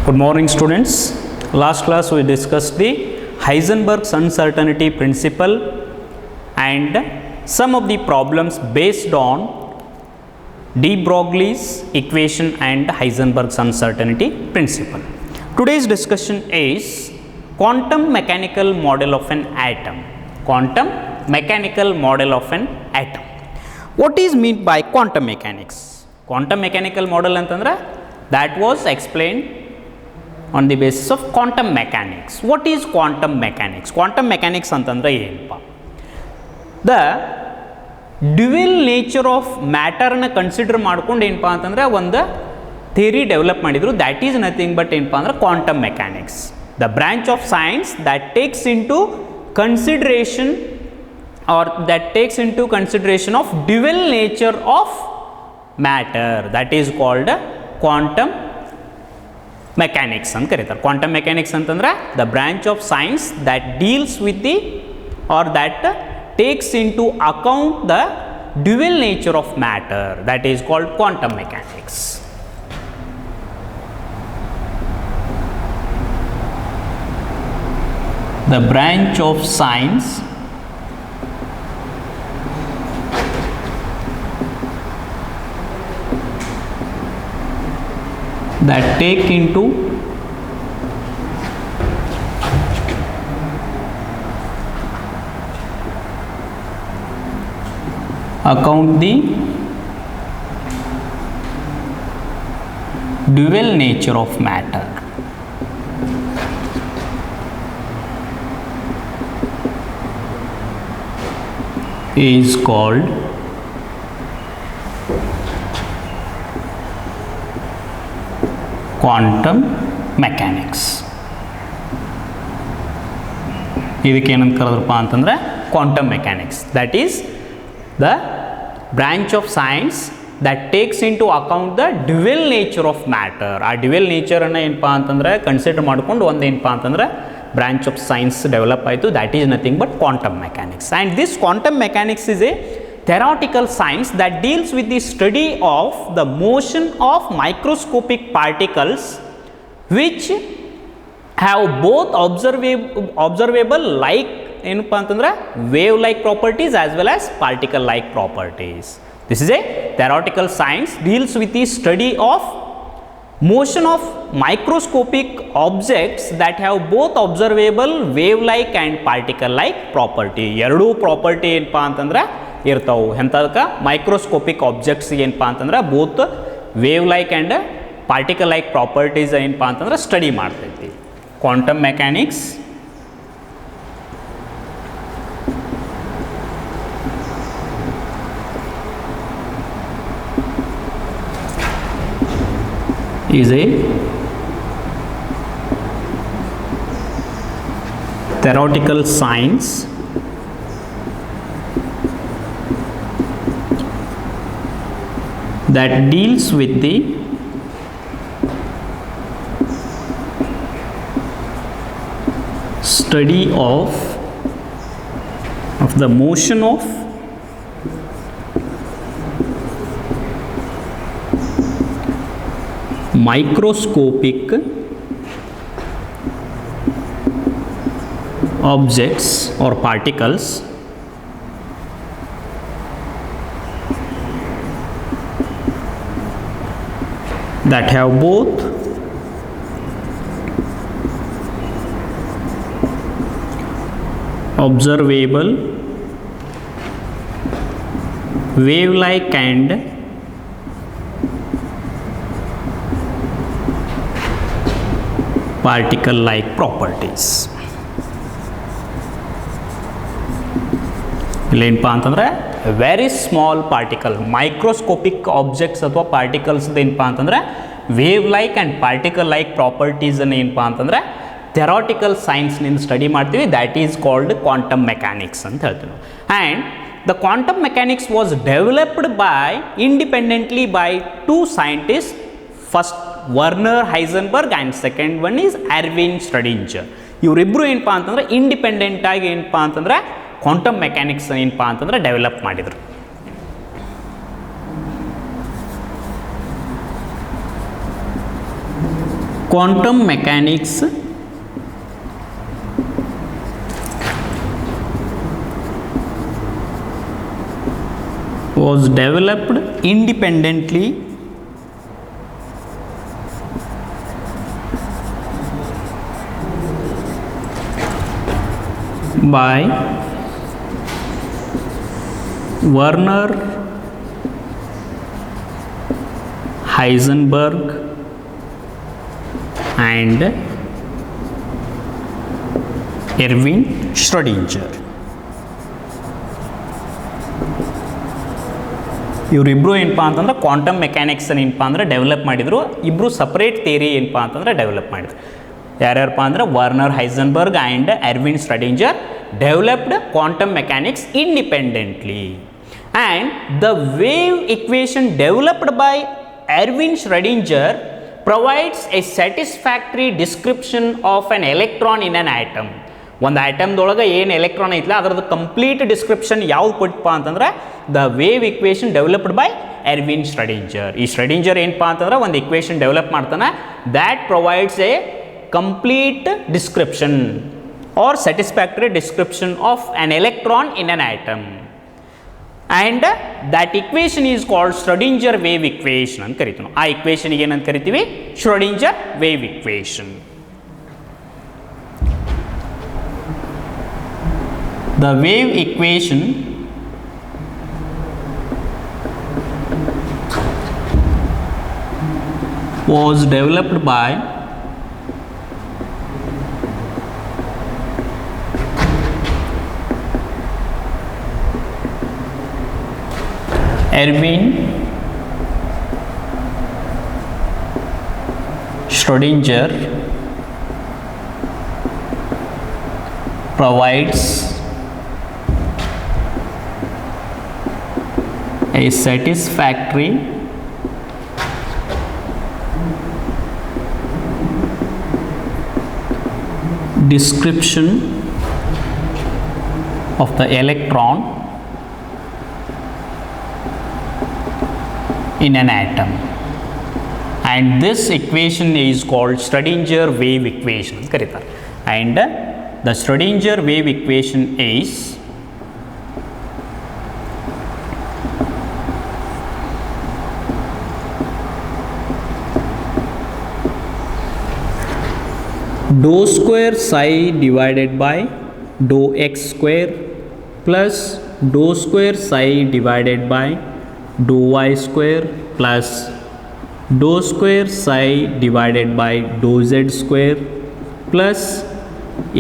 Good morning, students. Last class we discussed the Heisenberg's uncertainty principle and some of the problems based on de Broglie's equation and Heisenberg's uncertainty principle. Today's discussion is quantum mechanical model of an atom. Quantum mechanical model of an atom. What is meant by quantum mechanics? Quantum mechanical model antandra that was explained on the basis of quantum mechanics. What is quantum mechanics? Quantum mechanics antandra ಏನಪ್ಪ? The dual nature of matter na consider ಮಾಡ್ಕೊಂಡು ಏನಪ್ಪ ಅಂತಂದ್ರೆ ಒಂದು theory develop ಮಾಡಿದ್ರು, that is nothing but ಏನಪ್ಪ ಅಂದ್ರೆ quantum mechanics. The branch of science that takes into consideration of dual nature of matter, that is called quantum mechanics ಅಂತ ಕರೀತಾರೆ. Quantum mechanics ಅಂತಂದ್ರೆ the branch of science that deals with the or that takes into account the dual nature of matter, that is called quantum mechanics. The branch of science that take into account the dual nature of matter is called quantum mechanics. ಇದಕ್ಕೆ ಏನಂತ ಕರೆದ್ರಪ್ಪ ಅಂತಂದ್ರೆ quantum mechanics, that is the branch of science that takes into account the dual nature of matter. ಆ dual nature ಅನ್ನ ಏನಪ್ಪ ಅಂತಂದ್ರೆ consider ಮಾಡ್ಕೊಂಡು ಒಂದು ಏನಪ್ಪ ಅಂತಂದ್ರೆ branch of science develop ಆಯಿತು, that is nothing but quantum mechanics. And this quantum mechanics is a theoretical science that deals with the study of the motion of microscopic particles which have both observable like ಏನಪ್ಪ ಅಂತಂದ್ರೆ wave like properties as well as particle like properties. This is a theoretical science deals with the study of motion of microscopic objects that have both observable wave like and particle like property. ಎರಡೂ property ಏನಪ್ಪ ಅಂತಂದ್ರೆ ಇರ್ತಾವೆ. ಎಂಥದಕ್ಕೆ microscopic objects ಏನಪ್ಪ ಅಂತಂದ್ರೆ both wave like and particle like properties ಏನಪ್ಪ ಅಂತಂದ್ರೆ study ಮಾಡ್ತೈತಿ. Quantum mechanics is a theoretical science that deals with the study of the motion of microscopic objects or particles that have both observable wave like and particle like properties. ಇಲ್ಲೇನಪ್ಪ ಅಂತಂದ್ರೆ very small particle microscopic objects ಅಥವಾ particles ಏನಪ್ಪ ಅಂತಂದ್ರೆ wave like and particle like ಪ್ರಾಪರ್ಟೀಸನ್ನು ಏನಪ್ಪ ಅಂತಂದ್ರೆ theoretical ಸೈನ್ಸ್ನಿಂದ study ಮಾಡ್ತೀವಿ, that is called quantum mechanics ಅಂತ ಹೇಳ್ತೀವಿ. And the quantum mechanics was developed independently by two scientists, first Werner Heisenberg and second one is Erwin Schrdinger. ಇವರಿಬ್ಬರು ಏನಪ್ಪ ಅಂತಂದ್ರೆ ಇಂಡಿಪೆಂಡೆಂಟ್ ಆಗಿ ಏನಪ್ಪ ಅಂತಂದ್ರೆ ಕ್ವಾಂಟಮ್ ಮೆಕ್ಯಾನಿಕ್ಸ್ ಏನಪ್ಪ ಅಂತಂದ್ರೆ ಡೆವಲಪ್ ಮಾಡಿದರು. quantum mechanics was developed independently by Werner Heisenberg and Erwin Schrödinger. ಇವರಿಬ್ಬರು ಏನಪ್ಪ ಅಂತಂದ್ರೆ ಕ್ವಾಂಟಮ್ ಮೆಕ್ಯಾನಿಕ್ಸನ್ನು ಏನಪ್ಪ ಅಂದರೆ ಡೆವಲಪ್ ಮಾಡಿದರು. ಇಬ್ಬರು ಸಪ್ರೇಟ್ ಥಿಯರಿ ಏನಪ್ಪ ಅಂತಂದ್ರೆ ಡೆವಲಪ್ ಮಾಡಿದ್ರು. ಯಾರ್ಯಾರಪ್ಪ ಅಂದ್ರೆ Werner Heisenberg and Erwin Schrödinger developed quantum mechanics independently. And the wave equation developed by Erwin Schrödinger provides a satisfactory description of an electron in an atom. ಒಂದು ಆಟಮ್ದೊಳಗೆ ಏನು ಎಲೆಕ್ಟ್ರಾನ್ ಐತಲ್ಲ ಅದರದ್ದು ಕಂಪ್ಲೀಟ್ ಡಿಸ್ಕ್ರಿಪ್ಷನ್ ಯಾವ್ದು ಕೊಟ್ಟಪ್ಪ ಅಂತಂದ್ರೆ the wave equation developed by Erwin Schrödinger. ಈ Schrödinger ಏನಪ್ಪ ಅಂತಂದ್ರೆ ಒಂದು ಇಕ್ವೇಷನ್ ಡೆವಲಪ್ ಮಾಡ್ತಾನೆ, that provides a complete description or satisfactory description of an electron in an atom. And that equation is called Schrödinger wave equation ಅಂತ ಕರಿತೀವಿ ನಾವು. ಆ ಇಕ್ವೇಷನ್ಗೆ ಏನಂತ ಕರಿತೀವಿ? Schrödinger wave equation. The wave equation was developed by Erwin Schrödinger, provides a satisfactory description of the electron in an atom, and this equation is called Schrödinger wave equation. And the Schrödinger wave equation is dou square psi divided by dou x square plus dou square psi divided by dou y square plus dou square psi divided by dou z square plus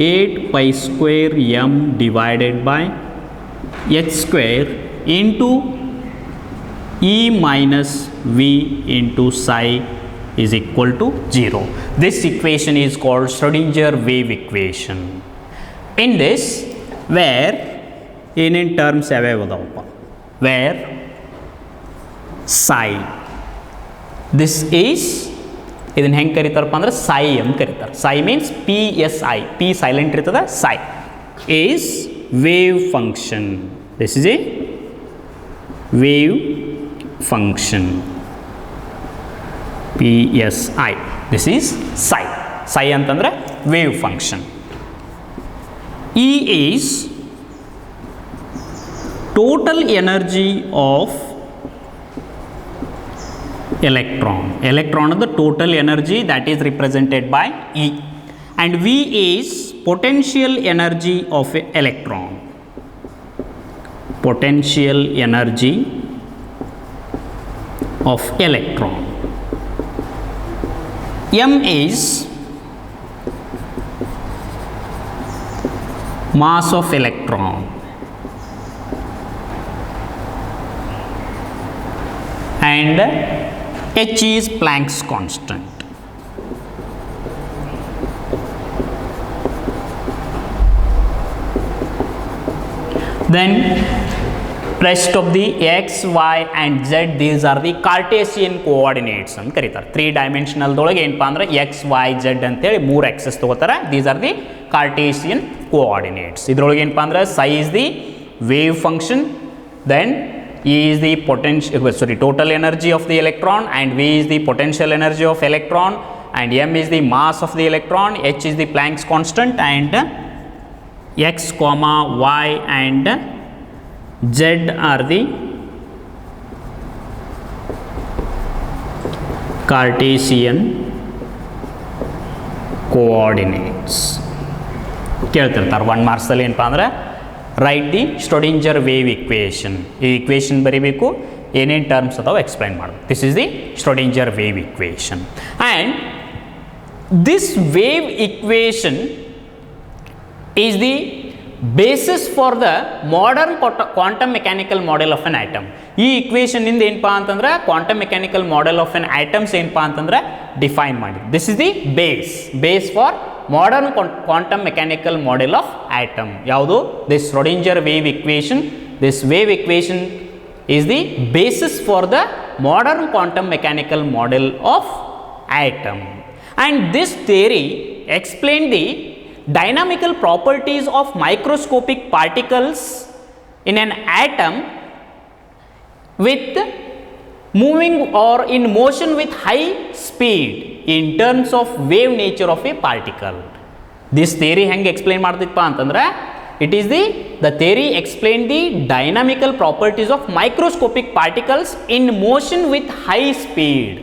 8 pi square m divided by h square into e minus v into psi is equal to 0. This equation is called Schrödinger wave equation. In this, where in terms available, where psi, this is ಇದನ್ನು ಹೆಂಗೆ ಕರೀತಾರಪ್ಪ ಅಂದ್ರೆ psi ಅಂತ ಕರೀತಾರೆ. Psi means psi, p silent ಇರ್ತದೆ, psi is wave function. This is a wave function. psi, this is psi. Psi ಅಂತಂದ್ರೆ wave function. E is total energy of electron. Electron is the total energy that is represented by E, and V is potential energy of an electron. Potential energy of electron. M is mass of electron, and H is Planck's constant. Then rest of the x, y and z, these are the Cartesian coordinates ಅಂತ ಕರೀತಾರೆ. 3 dimensional ದೊಳಗೆ ಏನಪ್ಪ ಅಂದ್ರೆ x, y, z ಅಂತೇಳಿ 3 axes ತಗೋತಾರೆ. These are the Cartesian coordinates. ಇದ್ರೊಳಗೆ ಏನಪ್ಪ ಅಂದ್ರೆ psi is the wave function, then E is the total energy of the electron, and V is the potential energy of electron, and m is the mass of the electron, h is the Planck's constant, and x comma y and z are the Cartesian coordinates. ಕೇಳ್ತಿರ್ತಾರೆ 1 ಮಾರ್ಕ್ಸಲ್ಲಿ ಏನಪ್ಪ ಅಂದ್ರೆ write the Schrdinger wave equation. ಈ equation ಬರೀಬೇಕು, ಏನೇನು terms ಅದಾವೆ explain ಮಾಡಬೇಕು. This is the Schrdinger wave equation. And this wave equation is the basis for the modern quantum mechanical model of an atom. ಈ equation ಇಂದ ಏನಪ್ಪ ಅಂತಂದ್ರೆ quantum mechanical model of an atoms ಏನಪ್ಪ ಅಂತಂದ್ರೆ define ಮಾಡಿ. This is the base for modern quantum mechanical model of atom. ಯಾವುದು? This Schrdinger wave equation. This wave equation is the basis for the modern quantum mechanical model of atom. And this theory explain the dynamical properties of microscopic particles in an atom with moving or in motion with high speed in terms of wave nature of a particle. This theory ಹೆಂಗೆ explain ಮಾಡ್ತಿಪ್ಪ ಅಂತಂದ್ರೆ it is the theory explain the dynamical properties of microscopic particles in motion with high speed.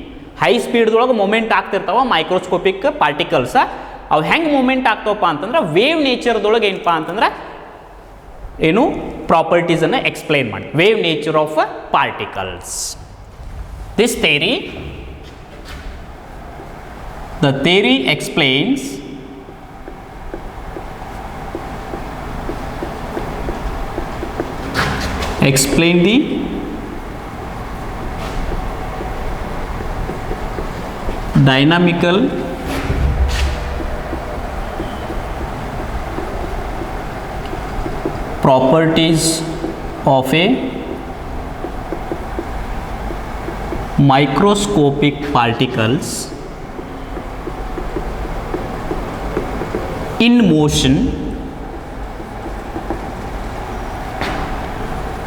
High ಸ್ಪೀಡ್ದೊಳಗೆ movement ಆಗ್ತಿರ್ತಾವ microscopic particles. ಅವು ಹೆಂಗೆ moment ಆಗ್ತಾವಪ್ಪ ಅಂತಂದ್ರೆ wave ನೇಚರ್ದೊಳಗೆ ಏನಪ್ಪ ಅಂತಂದ್ರೆ ಏನು ಪ್ರಾಪರ್ಟೀಸನ್ನು ಎಕ್ಸ್ಪ್ಲೈನ್ ಮಾಡಿ. Wave nature of particles. This theory, the theory explains explain the dynamical properties of a microscopic particles in motion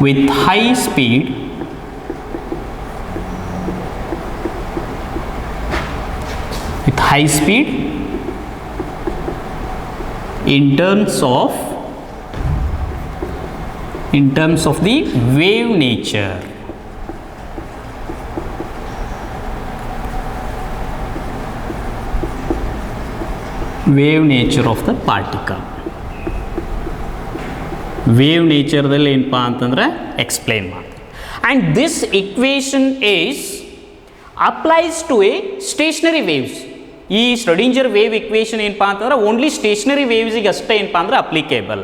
with high speed in terms of the wave nature. Wave nature of the particle. Wave ನೇಚರ್ದಲ್ಲಿ ಏನಪ್ಪ ಅಂತಂದ್ರೆ explain ಮಾಡ್ತೀವಿ. And this equation is applies to a stationary waves. ಈ Schrdinger wave equation ಏನಪ್ಪ ಅಂತಂದ್ರೆ only stationary ವೇವ್ಸಿಗೆ ಅಷ್ಟೇ ಏನಪ್ಪ ಅಂದ್ರೆ applicable.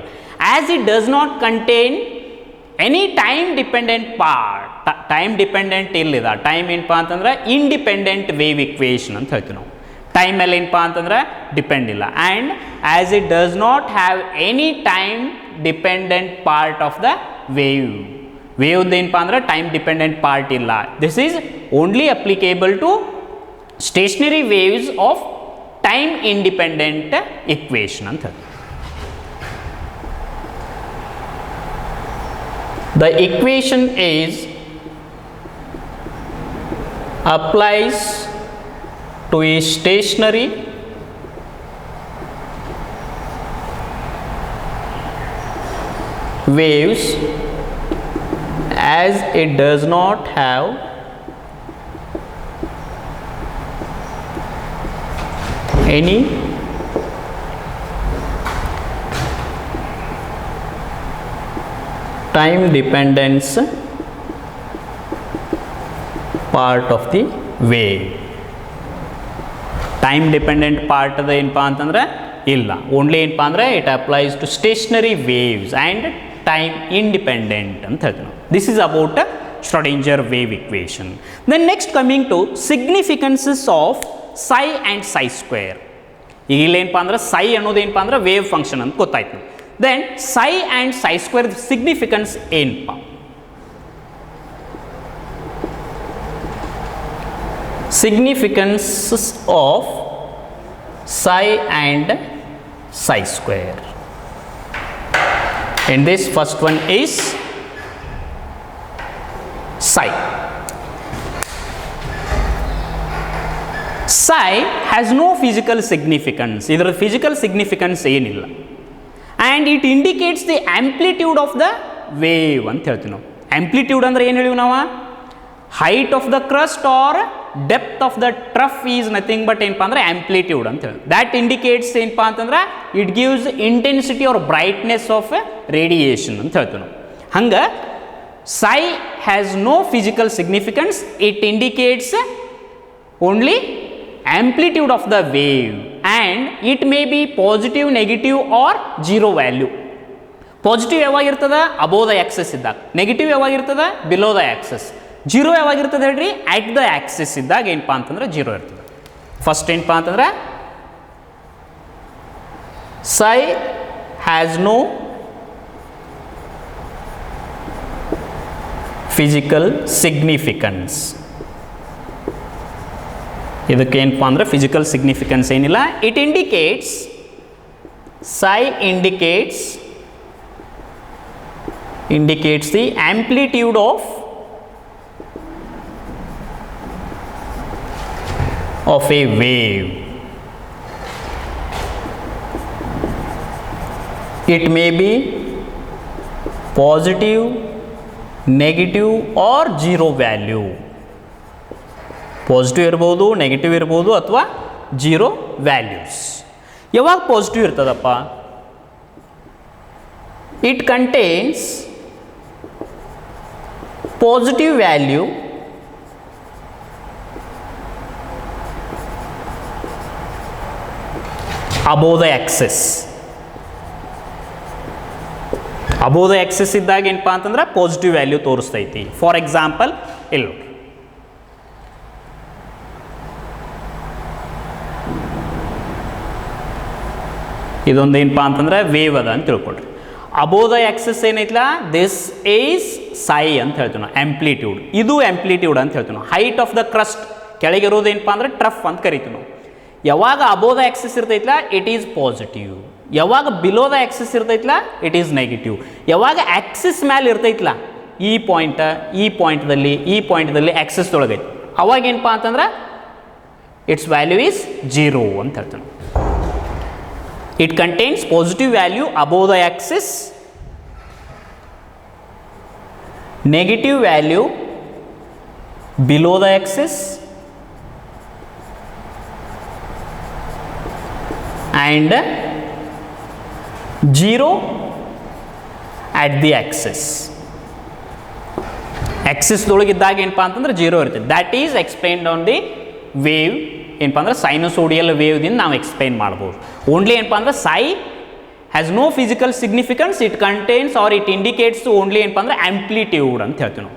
As it does not contain any time dependent part. Time dependent ಇಲ್ಲಿದೆ. ಟೈಮ್ ಏನಪ್ಪ ಅಂತಂದ್ರೆ ಇಂಡಿಪೆಂಡೆಂಟ್ ವೇವ್ ಇಕ್ವೇಷನ್ ಅಂತ ಹೇಳ್ತೀವಿ ನಾವು. ಟೈಮ್ ಮೇಲೆ ಏನಪ್ಪ ಅಂತಂದ್ರೆ ಡಿಪೆಂಡ್ ಇಲ್ಲ. And as it does not have any time dependent part of the wave. ವೇವ್ದು ಏನಪ್ಪ ಅಂದ್ರೆ ಟೈಮ್ ಡಿಪೆಂಡೆಂಟ್ ಪಾರ್ಟ್ ಇಲ್ಲ. This is only applicable to stationary waves of time independent equation ಅಂತ. The equation is applies to a stationary waves as it does not have any time dependence part of the wave. Time dependent part ಅದ ಏನಪ್ಪ ಅಂತಂದ್ರೆ ಇಲ್ಲ. Only ಏನಪ್ಪ ಅಂದರೆ it applies to stationary waves and time independent ಅಂತ ಹೇಳ್ತೀವಿ. This is about Schrdinger wave equation. Then next coming to significances of psi and psi square. ಈಗ ಇಲ್ಲೇನಪ್ಪ ಅಂದ್ರೆ psi ಅನ್ನೋದೇನಪ್ಪ ಅಂದ್ರೆ ವೇವ್ ಫಂಕ್ಷನ್ ಅಂತ ಗೊತ್ತಾಯ್ತು. Then psi and psi square significance ಏನಪ್ಪ? Significances of psi and psi square. In this, first one is psi. psi has no physical significance. ಇದರ physical significance ಏನಿಲ್ಲ. And it indicates the amplitude of the wave ಅಂತ ಹೇಳ್ತೀವಿ ನಾವು. Amplitude ಅಂದರೆ ಏನು ಹೇಳಿವಿ ನಾವು? Height of the crust or depth of the trough is nothing but ಏನಪ್ಪ ಅಂದರೆ amplitude ಅಂತ ಹೇಳಿ. That indicates ಏನಪ್ಪ ಅಂತಂದ್ರೆ it gives intensity or brightness of radiation ಅಂತ ಹೇಳ್ತೀವಿ ನಾವು. ಹಂಗೆ psi has no physical significance. It indicates only amplitude of the wave and it may be positive, negative or zero value. Positive ಯಾವಾಗಿರ್ತದೆ above the axis ಇದ್ದಾಗ, negative ಯಾವಾಗಿರ್ತದೆ below the axis, zero ಯಾವಾಗಿರ್ತದೆ ಹೇಳ್ರಿ at the axis ಇದ್ದಾಗ ಏನಪ್ಪ ಅಂತಂದ್ರೆ zero ಇರ್ತದೆ. First ಏನಪ್ಪ ಅಂತಂದ್ರೆ psi has no physical significance. ಇದಕ್ಕೆ ಏನಪ್ಪ ಅಂದರೆ ಫಿಸಿಕಲ್ ಸಿಗ್ನಿಫಿಕೆನ್ಸ್ ಏನಿಲ್ಲ. It indicates psi indicates the amplitude of a wave. It may be positive, negative or zero value. Positive ಇರ್ಬೋದು, ನೆಗೆಟಿವ್ ಇರ್ಬೋದು ಅಥವಾ ಜೀರೋ ವ್ಯಾಲ್ಯೂಸ್. ಯಾವಾಗ ಪಾಸಿಟಿವ್ ಇರ್ತದಪ್ಪ? It contains positive value above the axis. Above the axis ಇದ್ದಾಗ ಏನಪ್ಪ ಅಂತಂದ್ರೆ positive value ತೋರಿಸ್ತೈತಿ. For example ಇಲ್ಲಿ ಇದೊಂದು ಏನಪ್ಪ ಅಂತಂದ್ರೆ ವೇವ್ ಅದ ಅಂತ ತಿಳ್ಕೊಳ್ರಿ. ಅಬೋವ್ ದ ಆಕ್ಸಿಸ್ ಏನೈತಲ್ಲ ದಿಸ್ ಈಸ್ psi ಅಂತ ಹೇಳ್ತೀವಿ ನಾವು, ಆಂಪ್ಲಿಟ್ಯೂಡ್. ಇದು ಆಂಪ್ಲಿಟ್ಯೂಡ್ ಅಂತ ಹೇಳ್ತೀವಿ ನಾವು. ಹೈಟ್ ಆಫ್ ದ ಕ್ರಸ್ಟ್ ಕೆಳಗಿರೋದು ಏನಪ್ಪ ಅಂದ್ರೆ ಟ್ರಫ್ ಅಂತ ಕರಿತೀವಿ ನಾವು. ಯಾವಾಗ ಅಬೋವ್ ದ ಆಕ್ಸಿಸ್ ಇರ್ತೈತಲ್ಲ ಇಟ್ ಈಸ್ ಪಾಸಿಟಿವ್, ಯಾವಾಗ ಬಿಲೋ ದ ಆಕ್ಸಿಸ್ ಇರ್ತೈತಲ್ಲ ಇಟ್ ಈಸ್ ನೆಗೆಟಿವ್. ಯಾವಾಗ ಆಕ್ಸಿಸ್ ಮೇಲೆ ಇರ್ತೈತಲ್ಲ ಈ ಪಾಯಿಂಟ್ದಲ್ಲಿ ಆಕ್ಸಿಸ್ ಒಳಗೈತಿ ಅವಾಗ ಏನಪ್ಪ ಅಂತಂದ್ರೆ ಇಟ್ಸ್ ವ್ಯಾಲ್ಯೂ ಈಸ್ ಜೀರೋ ಅಂತ ಹೇಳ್ತೀವಿ. It contains positive value above the axis, negative value below the axis and zero at the axis. Axis ದೊಳಗಿದ್ದಾಗ ಏನಪ್ಪ ಅಂತಂದ್ರೆ ಜೀರೋ ಇರ್ತದೆ. That is explained on the wave. ಏನಪ್ಪ ಅಂದ್ರೆ ಸೈನೋಸೋಡಿಯಲ್ ವೇವ್ದಿಂದ ನಾವು ಎಕ್ಸ್ಪ್ಲೈನ್ ಮಾಡ್ಬೋದು. ಓನ್ಲಿ ಏನಪ್ಪ ಅಂದ್ರೆ psi has no physical significance. It contains or it indicates only ಏನಪ್ಪ ಅಂದ್ರೆ ಆಂಪ್ಲಿಟ್ಯೂಡ್ ಅಂತ ಹೇಳ್ತೀವಿ ನಾವು.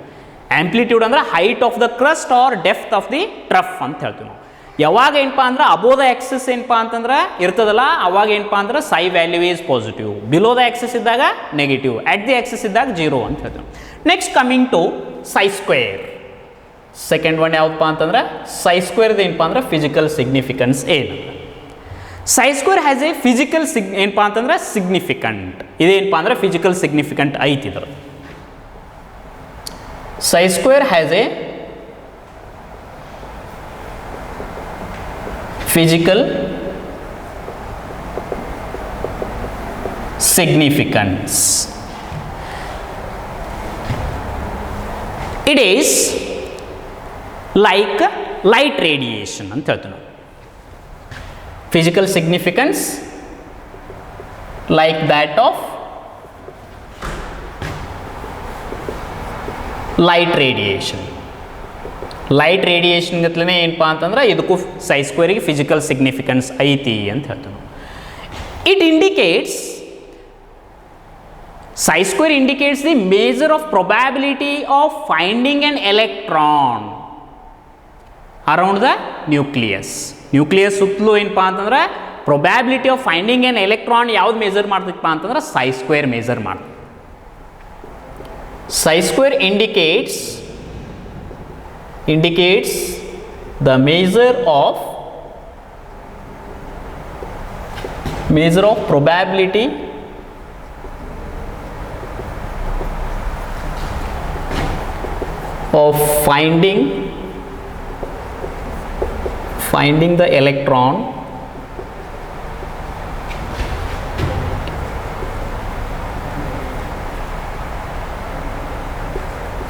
ಆಂಪ್ಲಿಟ್ಯೂಡ್ ಅಂದ್ರೆ height of the crust or depth of the trough ಅಂತ ಹೇಳ್ತೀವಿ ನಾವು. ಯಾವಾಗ ಏನಪ್ಪ ಅಂದ್ರೆ ಅಬೋವ್ ದ ಆಕ್ಸಿಸ್ ಏನಪ್ಪ ಅಂತಂದ್ರೆ ಇರ್ತದಲ್ಲ ಅವಾಗ ಏನಪ್ಪ ಅಂದ್ರೆ psi value is positive, below the axis ಇದ್ದಾಗ ನೆಗೆಟಿವ್, ಅಟ್ ದಿ ಆಕ್ಸಿಸ್ ಇದ್ದಾಗ ಜೀರೋ ಅಂತ ಹೇಳ್ತೀವಿ. Next coming to psi square. Second one ಯಾವುದಪ್ಪ ಅಂತಂದ್ರೆ psi ಸ್ಕ್ವೇರ್ ಏನಪ್ಪ ಅಂದ್ರೆ ಫಿಸಿಕಲ್ ಸಿಗ್ನಿಫಿಕೆನ್ಸ್ ಏನು? psi square has a physical ಏನಪ್ಪ ಅಂತಂದ್ರೆ ಸಿಗ್ನಿಫಿಕೆಂಟ್. ಇದೇನಪ್ಪ ಅಂದ್ರೆ ಫಿಸಿಕಲ್ ಸಿಗ್ನಿಫಿಕೆಂಟ್ ಐತಿ ಇದ್ರ. psi square has a physical significance. It is like light radiation ಅಂತ ಹೇಳ್ತೀವಿ ನಾವು. Physical significance like that of light radiation. Light radiation ಗತ್ಲೇ ಏನಪ್ಪ ಅಂತಂದ್ರೆ ಇದಕ್ಕೂ psi ಸ್ಕ್ವೇರಿಗೆ ಫಿಸಿಕಲ್ ಸಿಗ್ನಿಫಿಕೆನ್ಸ್ ಐತಿ ಅಂತ ಹೇಳ್ತೀವಿ ನಾವು. It indicates psi square indicates the measure of probability of finding an electron around the nucleus. Nucleus ಸುತ್ತಲೂ ಏನಪ್ಪ ಅಂತಂದ್ರೆ probability of finding an electron ಯಾವ್ದು ಮೆಜರ್ ಮಾಡ್ತೈತಪ್ಪ ಅಂತಂದ್ರೆ psi square ಮೆಜರ್ ಮಾಡ್ತೈತಿ. psi square indicates the measure of probability of finding finding the electron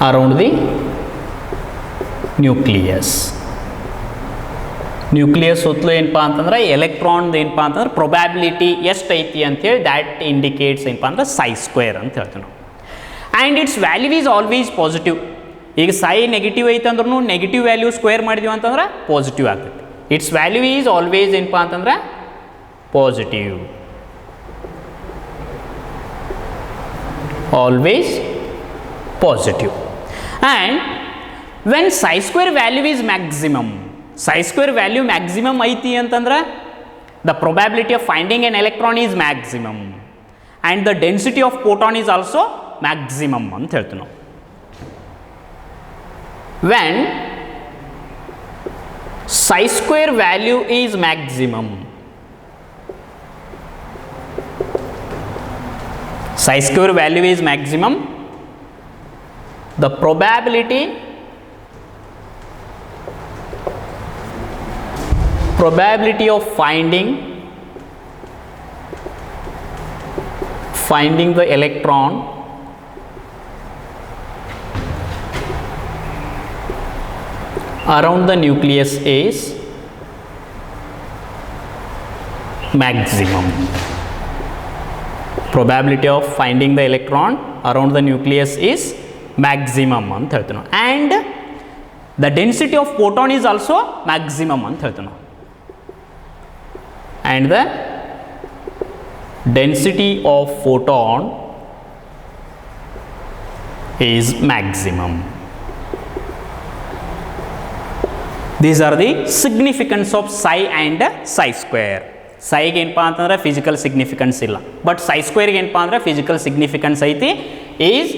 around the nucleus. Nucleus ಸುತ್ತಲೂ ಏನಪ್ಪ ಅಂತಂದ್ರೆ ಎಲೆಕ್ಟ್ರಾನ್ದು ಏನಪ್ಪ ಅಂತಂದ್ರೆ ಪ್ರೊಬ್ಯಾಬಿಲಿಟಿ ಎಷ್ಟು ಐತಿ ಅಂತೇಳಿ ದ್ಯಾಟ್ ಇಂಡಿಕೇಟ್ಸ್ ಏನಪ್ಪ ಅಂದ್ರೆ ಸೈ ಸ್ಕ್ವೇರ್ ಅಂತ ಹೇಳ್ತೀವಿ ನಾವು. And it's value is always positive. ಈಗ ಸೈ ನೆಗೆಟಿವ್ ಐತೆ ಅಂದ್ರೂ ನೆಗೆಟಿವ್ ವ್ಯಾಲ್ಯೂ ಸ್ಕ್ವೇರ್ ಮಾಡಿದ್ವಿ ಅಂತಂದ್ರೆ ಪಾಸಿಟಿವ್ ಆಗ್ತೈತಿ. ಇಟ್ಸ್ ವ್ಯಾಲ್ಯೂ ಈಸ್ ಆಲ್ವೇಸ್ ಏನಪ್ಪ ಅಂತಂದ್ರೆ positive, always positive. And when psi square value is maximum, psi square value maximum ಐತಿ ಅಂತಂದ್ರೆ the probability of finding an electron is maximum and the density of photon is also maximum ಅಂತ ಹೇಳ್ತೀವಿ ನಾವು. When psi square value is maximum, psi square value is maximum, the probability of finding the electron around the nucleus is maximum. Probability of finding the electron around the nucleus is maximum ಅಂತ ಹೇಳ್ತೀವಿ ನಾವು. And the density of photon is also maximum ಅಂತ ಹೇಳ್ತೀವಿ ನಾವು. And the density of photon is maximum. These are the significance of psi and psi square. Psi ಗೆ ಏನಪ್ಪ ಅಂತಂದ್ರೆ physical significance ಇಲ್ಲ, ಬಟ್ psi square ಗೆ ಏನಪ್ಪ ಅಂದ್ರೆ ಫಿಸಿಕಲ್ ಸಿಗ್ನಿಫಿಕೆನ್ಸ್ ಐತಿ. Is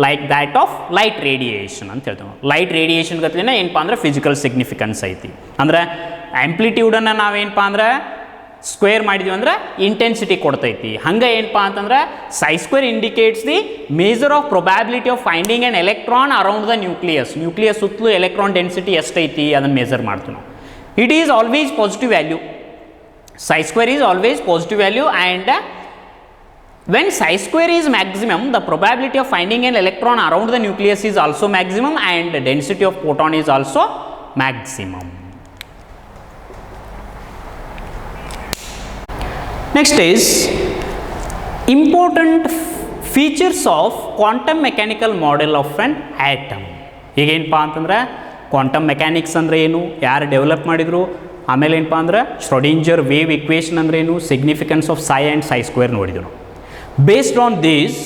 like that of light radiation ಅಂತ ಹೇಳ್ತೀವಿ. ಲೈಟ್ ರೇಡಿಯೇಷನ್ ಗತ್ಲಿನ ಏನಪ್ಪ ಅಂದ್ರೆ ಫಿಸಿಕಲ್ ಸಿಗ್ನಿಫಿಕೆನ್ಸ್ ಐತಿ. ಅಂದ್ರೆ ಆಂಪ್ಲಿಟ್ಯೂಡನ್ನು ನಾವೇನಪ್ಪ ಅಂದ್ರೆ ಸ್ಕ್ವೇರ್ ಮಾಡಿದ್ವಿ ಅಂದ್ರೆ ಇಂಟೆನ್ಸಿಟಿ ಕೊಡ್ತೈತಿ. ಹಂಗೆ ಏನಪ್ಪ ಅಂತಂದ್ರೆ psi square indicates the measure of probability of finding an electron around the nucleus. Nucleus ಸುತ್ತಲೂ ಎಲೆಕ್ಟ್ರಾನ್ ಡೆನ್ಸಿಟಿ ಎಷ್ಟೈತಿ ಅದನ್ನು ಮೆಜರ್ ಮಾಡ್ತೀವಿ ನಾವು. It is always positive value. Psi square is always positive value. And when psi square is maximum, the probability of finding an electron around the nucleus is also maximum and the density of photon is also maximum. Next is important features of quantum mechanical model of an atom. ಈಗ ಏನಪ್ಪ ಅಂತಂದ್ರೆ quantum mechanics ಅಂದರೆ ಏನು, ಯಾರು develop ಮಾಡಿದರು, ಆಮೇಲೆ ಏನಪ್ಪ ಅಂದ್ರೆ ಶ್ರೋಡಿಂಜರ್ ವೇವ್ ಇಕ್ವೇಷನ್ ಅಂದ್ರೆ ಏನು, ಸಿಗ್ನಿಫಿಕೆನ್ಸ್ ಆಫ್ ಸೈ ಆ್ಯಂಡ್ ಸೈ ಸ್ಕ್ವೇರ್ ನೋಡಿದ್ರು. Based on this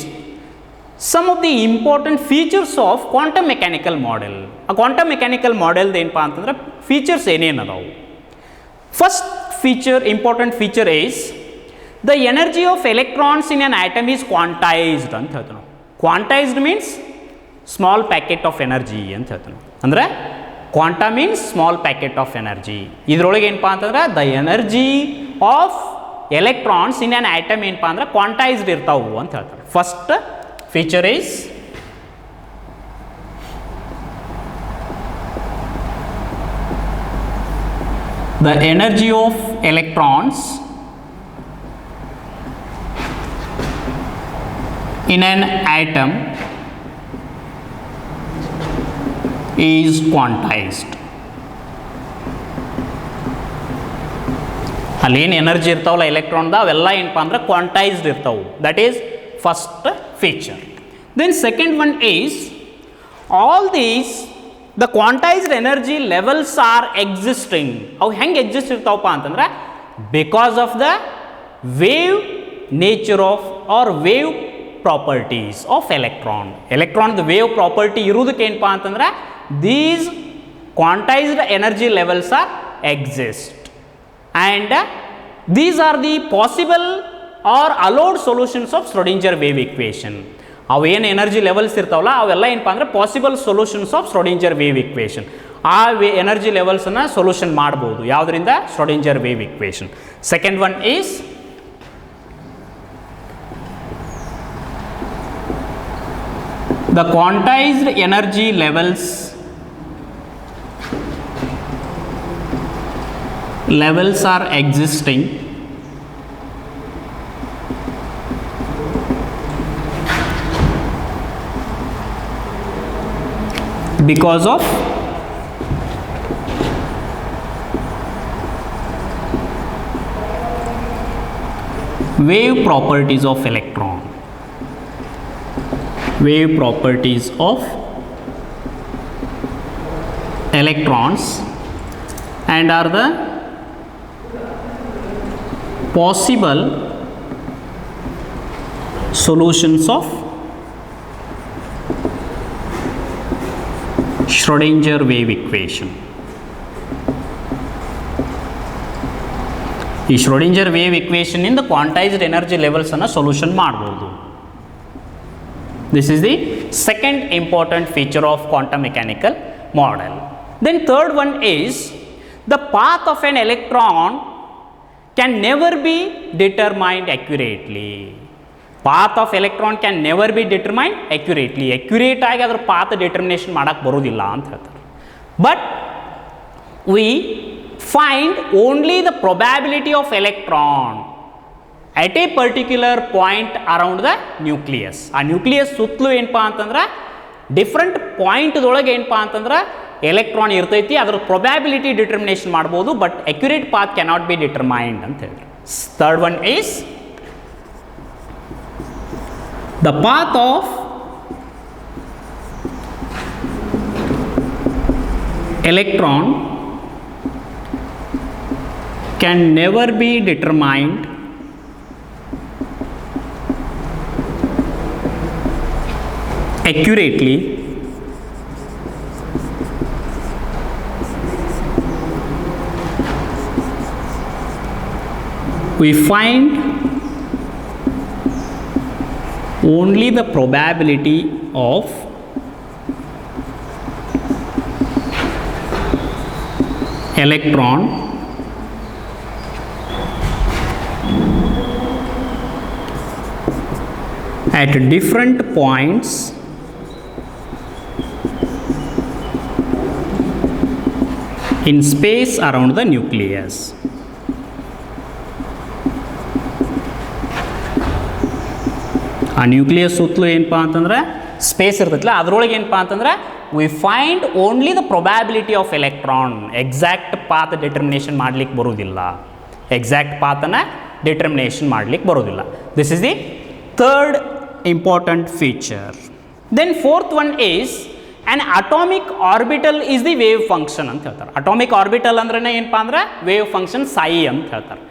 some of the important features of quantum mechanical model. ಆ quantum mechanical model ಏನಪ್ಪ ಅಂತಂದ್ರೆ ಫೀಚರ್ಸ್ ಏನೇನು ಅದಾವು. First feature, important feature is the energy of electrons in an atom is quantized ಅಂತ ಹೇಳ್ತೀವಿ ನಾವು. Quantized means small packet of energy ಅಂತ ಹೇಳ್ತೀವಿ ನಾವು. ಅಂದರೆ quanta means small packet of energy. ಇದರೊಳಗೆ ಏನಪ್ಪ ಅಂತಂದ್ರೆ the energy of electrons in an atom ಏನಪ್ಪ ಅಂದ್ರೆ ಕ್ವಾಂಟೈಸ್ಡ್ ಇರ್ತಾವು ಅಂತ ಹೇಳ್ತಾರೆ. First feature is the energy of electrons in an atom is quantized. ಅಲ್ಲೇನು ಎನರ್ಜಿ ಇರ್ತಾವಲ್ಲ ಎಲೆಕ್ಟ್ರಾನ್ದ ಅವೆಲ್ಲ ಏನಪ್ಪ ಅಂದ್ರೆ ಕ್ವಾಂಟೈಸ್ಡ್ ಇರ್ತಾವೆ. That is first feature. Then second one is all these the quantized energy levels are existing. ಅವು ಹೆಂಗೆ ಎಕ್ಸಿಸ್ಟ್ ಇರ್ತಾವಪ್ಪ ಅಂತಂದ್ರೆ because of the wave nature of or wave properties of electron. ಎಲೆಕ್ಟ್ರಾನ್ದು ವೇವ್ ಪ್ರಾಪರ್ಟಿ ಇರುವುದಕ್ಕೆ ಏನಪ್ಪ ಅಂತಂದ್ರೆ these quantized energy levels are exist and these are the possible or allowed solutions of Schrdinger wave equation. ಅವು ಏನು energy levels ಇರ್ತಾವಲ್ಲ ಅವೆಲ್ಲ ಏನಪ್ಪ ಅಂದರೆ possible solutions of Schrdinger wave equation. ಆ ಎನರ್ಜಿ ಲೆವೆಲ್ಸನ್ನು ಸೊಲ್ಯೂಷನ್ ಮಾಡ್ಬೋದು ಯಾವುದರಿಂದ, Schrdinger wave equation. Second one is the quantized energy levels levels are existing because of wave properties of electron. Wave properties of electrons, and are the possible solutions of Schrdinger wave equation. ಈ ಶ್ರೋಡಿಂಜರ್ wave equation ಇಂದ ಕ್ವಾಂಟೈಸ್ಡ್ energy levels ಅನ್ನು solution ಮಾಡಬಹುದು. This is the second important feature of quantum mechanical model. Then third one is the path of an electron can never be determined accurately. Path of electron can never be determined accurately. Accurate ಆಗಿ ಅದರ path determination ಮಾಡಕ್ಕೆ ಬರೋದಿಲ್ಲ ಅಂತ ಹೇಳ್ತಾರೆ. But we find only the probability of electron at a particular point around the nucleus. ಆ nucleus ಸುತ್ತಲೂ ಏನಪ್ಪಾ ಅಂತಂದ್ರೆ ಡಿಫ್ರೆಂಟ್ ಪಾಯಿಂಟ್ದೊಳಗೆ ಏನಪ್ಪ ಅಂತಂದ್ರೆ ಎಲೆಕ್ಟ್ರಾನ್ ಇರ್ತೈತಿ, ಅದರ ಪ್ರೊಬ್ಯಾಬಿಲಿಟಿ ಡಿಟರ್ಮಿನೇಷನ್ ಮಾಡ್ಬೋದು, but accurate path cannot be determined ಅಂತ ಹೇಳಿದ್ರು. Third one is the path of electron can never be determined accurately we find only the probability of electron at different points in space around the nucleus. ಆ nucleus ಸುತ್ತಲೂ ಏನಪ್ಪ ಅಂತಂದ್ರೆ space ಇರ್ತೈತಲ್ಲ, ಅದರೊಳಗೆ ಏನಪ್ಪ ಅಂತಂದ್ರೆ we find only the probability of electron. Exact path determination ಮಾಡ್ಲಿಕ್ಕೆ ಬರೋದಿಲ್ಲ, ಎಕ್ಸಾಕ್ಟ್ ಪಾತನ್ನು ಡಿಟರ್ಮಿನೇಷನ್ ಮಾಡ್ಲಿಕ್ಕೆ ಬರೋದಿಲ್ಲ. This is the third important feature. Then fourth one is an atomic orbital is the wave function ಅಂತ ಹೇಳ್ತಾರೆ. ಅಟಾಮಿಕ್ ಆರ್ಬಿಟಲ್ ಅಂದ್ರೆ ಏನಪ್ಪ ಅಂದ್ರೆ ವೇವ್ ಫಂಕ್ಷನ್ psi ಅಂತ ಹೇಳ್ತಾರೆ.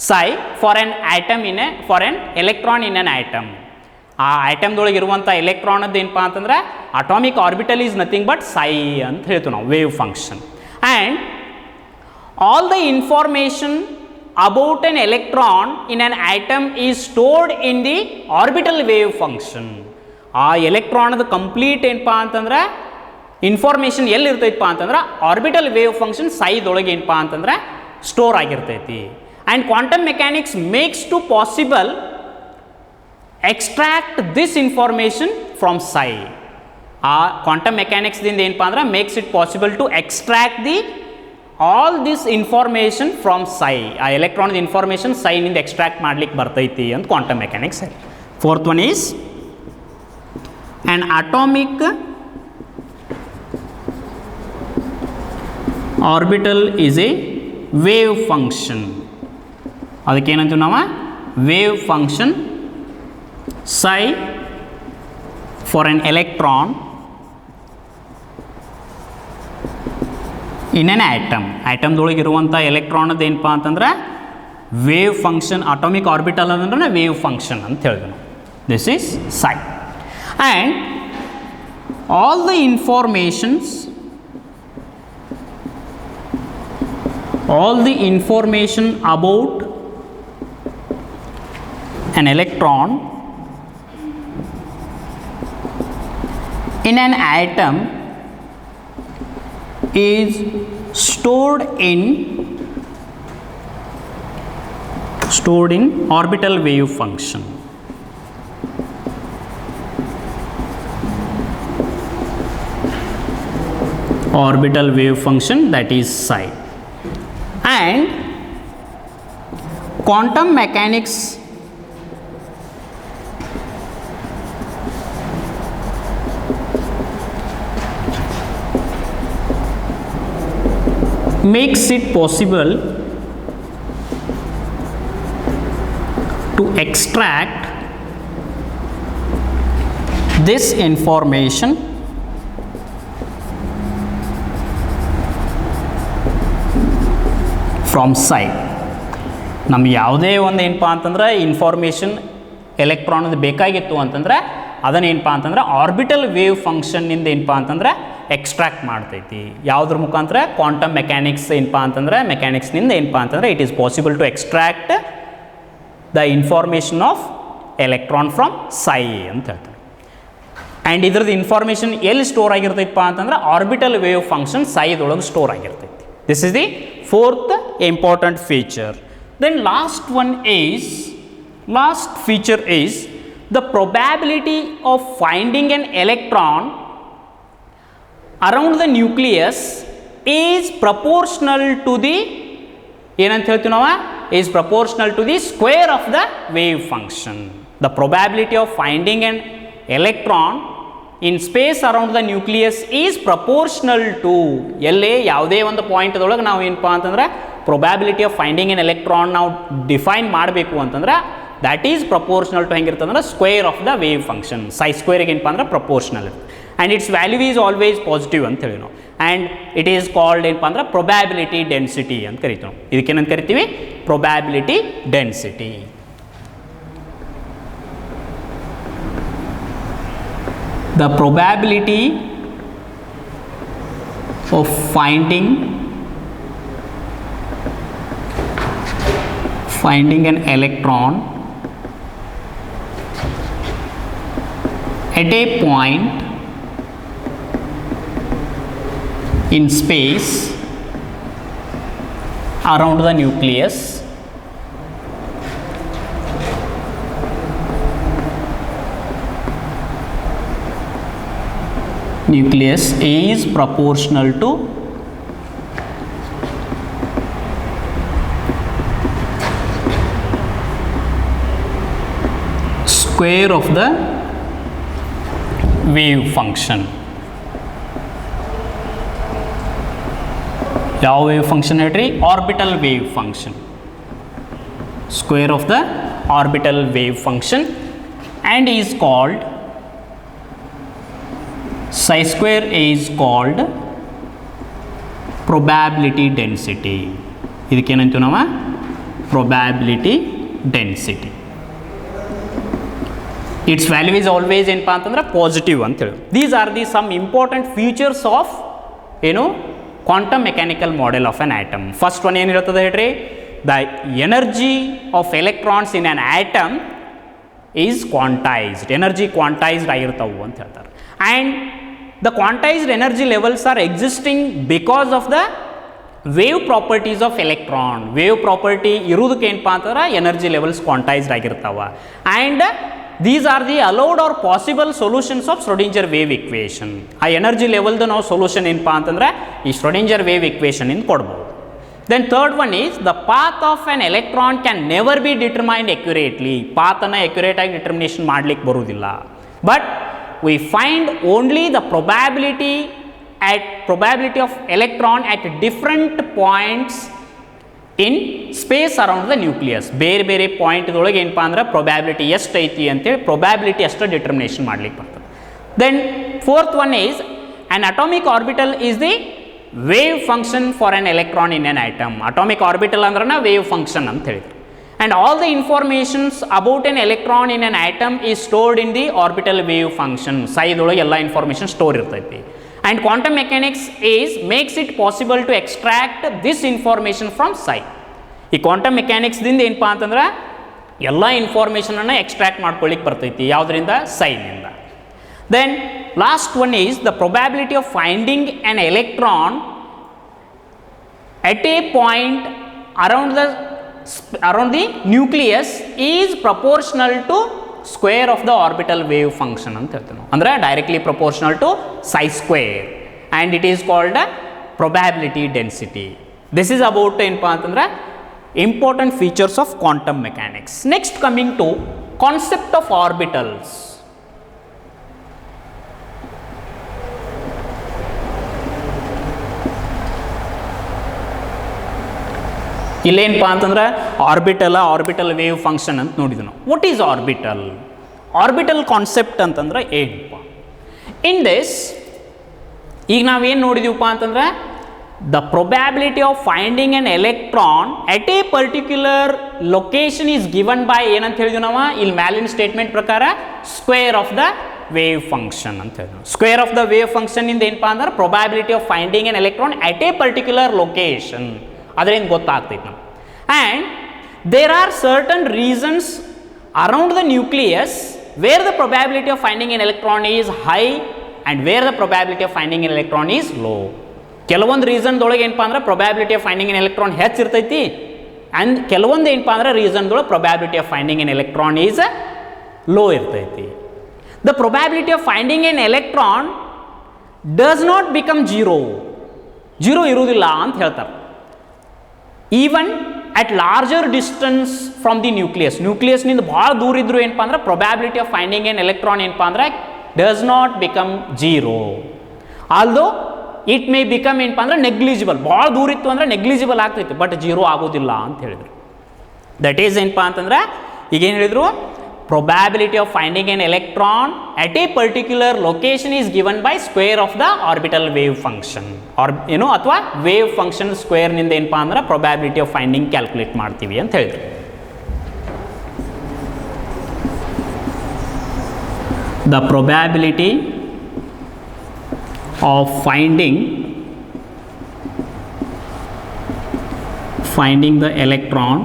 psi for an atom in a for an electron in an atom. ಆ ಐಟಮ್ದೊಳಗೆ ಇರುವಂಥ ಎಲೆಕ್ಟ್ರಾನದ್ದು ಏನಪ್ಪ ಅಂತಂದ್ರೆ atomic orbital is nothing but psi ಅಂತ ಹೇಳ್ತೀವಿ ನಾವು, wave function. And all the information about an electron in an atom is stored in the orbital wave function. ಆ ಎಲೆಕ್ಟ್ರಾನದ complete ಏನಪ್ಪ ಅಂತಂದ್ರೆ ಇನ್ಫಾರ್ಮೇಷನ್ ಎಲ್ಲಿ ಇರ್ತೈತಪ್ಪ ಅಂತಂದ್ರೆ ಆರ್ಬಿಟಲ್ ವೇವ್ ಫಂಕ್ಷನ್ ಸೈದೊಳಗೆ ಏನಪ್ಪ ಅಂತಂದ್ರೆ ಸ್ಟೋರ್ ಆಗಿರ್ತೈತಿ. And quantum mechanics makes to possible extract this information from psi. ಆ quantum ಮೆಕ್ಯಾನಿಕ್ಸ್ದಿಂದ ಏನಪ್ಪ ಅಂದ್ರೆ makes it possible to extract the all this information from psi. ಆ ಎಲೆಕ್ಟ್ರಾನ್ದ ಇನ್ಫಾರ್ಮೇಷನ್ ಸೈನಿಂದ ಎಕ್ಸ್ಟ್ರಾಕ್ಟ್ ಮಾಡ್ಲಿಕ್ಕೆ ಬರ್ತೈತಿ ಅಂತ quantum mechanics. Fourth one is an atomic orbital is a wave function. ಅದಕ್ಕೆ ಏನಂತೀವಿ ನಾವು, wave function psi for an electron in an atom. ಆಟಮ್ದೊಳಗೆ ಇರುವಂಥ ಎಲೆಕ್ಟ್ರಾನದ್ದು ಏನಪ್ಪ ಅಂತಂದ್ರೆ ವೇವ್ ಫಂಕ್ಷನ್. ಅಟಾಮಿಕ್ ಆರ್ಬಿಟಲ್ ಅಂದ್ರೆ ವೇವ್ ಫಂಕ್ಷನ್ ಅಂತ ಹೇಳಿದ್ವಿ ನಾವು. This is psi. And all the informations about an electron in an atom is stored in orbital wave function. Orbital wave function, that is psi. And quantum mechanics makes it possible to extract this information from psi. ನಮ್ಗೆ ಯಾವುದೇ ಒಂದು ಏನಪ್ಪ ಅಂತಂದ್ರೆ information electron ಬೇಕಾಗಿತ್ತು ಅಂತಂದ್ರೆ ಅದನ್ನೇನಪ್ಪ ಅಂತಂದ್ರೆ orbital wave ಫಂಕ್ಷನ್ನಿಂದ ಏನಪ್ಪ ಅಂತಂದ್ರೆ ಎಕ್ಸ್ಟ್ರಾಕ್ಟ್ ಮಾಡ್ತೈತಿ. ಯಾವುದ್ರ ಮುಖಾಂತರ? ಕ್ವಾಂಟಮ್ ಮೆಕ್ಯಾನಿಕ್ಸ್ ಏನಪ್ಪ ಅಂತಂದ್ರೆ ಮೆಕ್ಯಾನಿಕ್ಸ್ನಿಂದ ಏನಪ್ಪ ಅಂತಂದ್ರೆ it is possible to extract the information of electron from psi ಅಂತ ಹೇಳ್ತಾರೆ. ಆ್ಯಂಡ್ ಇದ್ರದ್ದು ಇನ್ಫಾರ್ಮೇಷನ್ ಎಲ್ಲಿ ಸ್ಟೋರ್ ಆಗಿರ್ತೈತಪ್ಪ ಅಂತಂದ್ರೆ ಆರ್ಬಿಟಲ್ ವೇವ್ ಫಂಕ್ಷನ್ psiದೊಳಗೆ ಸ್ಟೋರ್ ಆಗಿರ್ತೈತಿ. This is the fourth important feature. Then last feature is the probability of finding an electron around the nucleus is proportional to the ಏನಂತ ಹೇಳ್ತೀವಿ ನಾವು, is proportional to the square of the wave function. The probability of finding an electron in space around the nucleus is proportional to ಎಲ್ಲೇ ಯಾವುದೇ ಒಂದು ಪಾಯಿಂಟ್ದೊಳಗೆ ನಾವು ಏನಪ್ಪ ಅಂತಂದ್ರೆ probability of finding an electron ನಾವು ಡಿಫೈನ್ ಮಾಡಬೇಕು ಅಂತಂದ್ರೆ that is proportional to ಹೆಂಗಿರ್ತಂದ್ರೆ square of the wave function. psi ಸ್ಕ್ವೇರ್ಗೆ ಏನಪ್ಪ ಅಂದ್ರೆ proportional and it's value is always positive ಅಂತ ಹೇಳಿ ನಾವು. ಆ್ಯಂಡ್ ಇಟ್ ಈಸ್ ಕಾಲ್ಡ್ ಏನಪ್ಪ ಅಂದ್ರೆ ಪ್ರೊಬ್ಯಾಬಿಲಿಟಿ ಡೆನ್ಸಿಟಿ ಅಂತ ಕರಿತೀವಿ ನಾವು. ಇದಕ್ಕೇನಂತ ಕರಿತೀವಿ? Probability density. The probability of finding an electron at a point in space around the nucleus is proportional to square of the wave function. ಯಾವ ವೇವ್ ಫಂಕ್ಷನ್ ಹೇಳ್ರಿ? Orbital wave function. Square of the orbital wave function and is called psi square is called probability density. ಇದಕ್ಕೇನಂತೀವಿ ನಾವು? probability density. Its value is always ಏನಪ್ಪ ಅಂತಂದ್ರೆ positive ಅಂತೇಳಿ. These are the some important features of quantum mechanical model of an atom. First one ಏನಿರುತ್ತದೆ ಹೇಳ್ರಿ? The energy of electrons in an atom is quantized. Energy quantized ಆಗಿರ್ತಾವು ಅಂತ ಹೇಳ್ತಾರೆ. And the quantized energy levels are existing because of the wave properties of electron. Wave property ಇರುವುದಕ್ಕೆ ಏನಪ್ಪ ಅಂತಂದ್ರೆ energy levels ಕ್ವಾಂಟೈಸ್ಡ್ ಆಗಿರ್ತಾವ. And these are the allowed or possible solutions of Schrdinger wave equation. ಆ energy ಲೆವೆಲ್ದು ನಾವು solution ಏನಪ್ಪ ಅಂತಂದ್ರೆ ಈ Schrdinger wave equation ಇಂದ ಕೊಡ್ಬೋದು. Then third one is the path of an electron can never be determined accurately. ಪಾತನ್ನು accurate ಆಗಿ determination ಮಾಡ್ಲಿಕ್ಕೆ ಬರುವುದಿಲ್ಲ. But we find only the probability of electron at different points in space around the nucleus. ಬೇರೆ ಬೇರೆ ಪಾಯಿಂಟ್ದೊಳಗೆ ಏನಪ್ಪ ಅಂದ್ರೆ probability ಎಷ್ಟು ಐತಿ ಅಂತೇಳಿ ಪ್ರೊಬ್ಯಾಬಿಲಿಟಿ ಅಷ್ಟು ಡಿಟರ್ಮಿನೇಷನ್ ಮಾಡ್ಲಿಕ್ಕೆ ಬರ್ತದೆ. Then fourth one is an atomic orbital is the wave function for an electron in an atom. Atomic orbital ಅಂದ್ರೆ wave function ಅಂತ ಹೇಳಿದ್ರು. And all the informations about an electron in an atom is stored in the orbital wave function. psiದೊಳಗೆ ಎಲ್ಲ information store ಇರ್ತೈತಿ. And quantum mechanics makes it possible to extract this information from psi. ಈ quantum ಮೆಕ್ಯಾನಿಕ್ಸ್ದಿಂದ ಏನಪ್ಪ ಅಂತಂದ್ರೆ ಎಲ್ಲ ಇನ್ಫಾರ್ಮೇಷನನ್ನು extract ಮಾಡ್ಕೊಳ್ಳಿಕ್ಕೆ ಬರ್ತೈತಿ. ಯಾವುದರಿಂದ? psiನಿಂದ. Then last one is the probability of finding an electron at a point around the nucleus is proportional to square of the orbital wave function ಅಂತ ಹೇಳ್ತೀವಿ ನಾವು. ಅಂದರೆ directly proportional to psi square and it is called a probability density. This is about ಏನಪ್ಪ ಅಂತಂದ್ರೆ important features of quantum mechanics. Next, coming to concept of orbitals. ಇಲ್ಲೇನಪ್ಪ ಅಂತಂದ್ರೆ orbital wave function ಅಂತ ನೋಡಿದ್ವಿ ನಾವು. ವಾಟ್ ಈಸ್ ಆರ್ಬಿಟಲ್ ಕಾನ್ಸೆಪ್ಟ್ ಅಂತಂದ್ರೆ ಏನಪ್ಪ? In this ಈಗ ನಾವೇನು ನೋಡಿದೀವಪ್ಪ ಅಂತಂದ್ರೆ the probability of finding an electron at a particular location is given by ಏನಂತ ಹೇಳಿದ್ವಿ ನಾವು ಇಲ್ಲಿ ಮ್ಯಾಲಿನ ಸ್ಟೇಟ್ಮೆಂಟ್ ಪ್ರಕಾರ square of the wave function ಅಂತ ಹೇಳಿದ್ವಿ. Square of the wave function ಇಂದ ಏನಪ್ಪ ಅಂದ್ರೆ probability of finding an electron at a particular location ಅದರಿಂದ ಗೊತ್ತಾಗ್ತೈತೆ ನಾವು. And there are certain reasons around the nucleus where the probability of finding an electron is high and where the probability of finding an electron is low. ಕೆಲವೊಂದು ರೀಸನ್ದೊಳಗೆ ಏನಪ್ಪ ಅಂದ್ರೆ probability of finding an electron ಹೆಚ್ಚಿರ್ತೈತಿ and ಕೆಲವೊಂದು ಏನಪ್ಪ ಅಂದ್ರೆ ರೀಸನ್ದೊಳಗೆ probability of finding an electron is low ಇರ್ತೈತಿ. The probability of finding an electron does not become zero ಇರುವುದಿಲ್ಲ ಅಂತ ಹೇಳ್ತಾರೆ. Even at larger distance from the ನ್ಯೂಕ್ಲಿಯಸ್ನಿಂದ ಭಾಳ ದೂರ ಇದ್ರು ಏನಪ್ಪ ಅಂದ್ರೆ probability of finding an electron ಏನಪ್ಪ ಅಂದ್ರೆ does not become zero. Although it may become ಏನಪ್ಪ ಅಂದ್ರೆ ನೆಗ್ಲಿಜಿಬಲ್, ಭಾಳ ದೂರ ಇತ್ತು ಅಂದರೆ ನೆಗ್ಲಿಜಿಬಲ್ ಆಗ್ತೈತೆ, ಬಟ್ ಜೀರೋ ಆಗೋದಿಲ್ಲ ಅಂತ ಹೇಳಿದ್ರು. ದಟ್ ಈಸ್ ಏನಪ್ಪ ಅಂತಂದ್ರೆ ಈಗೇನು ಹೇಳಿದ್ರು, probability of finding an electron at A particular location is given by square of the orbital wave function ಏನು ಅಥವಾ ವೇವ್ ಫಂಕ್ಷನ್ ಸ್ಕ್ವೇರ್ನಿಂದ ಏನಪ್ಪ ಅಂದ್ರೆ ಪ್ರೊಬ್ಯಾಬಿಲಿಟಿ ಆಫ್ ಫೈಂಡಿಂಗ್ ಕ್ಯಾಲ್ಕುಲೇಟ್ ಮಾಡ್ತೀವಿ ಅಂತ ಹೇಳಿದ್ರು. The probability of finding the electron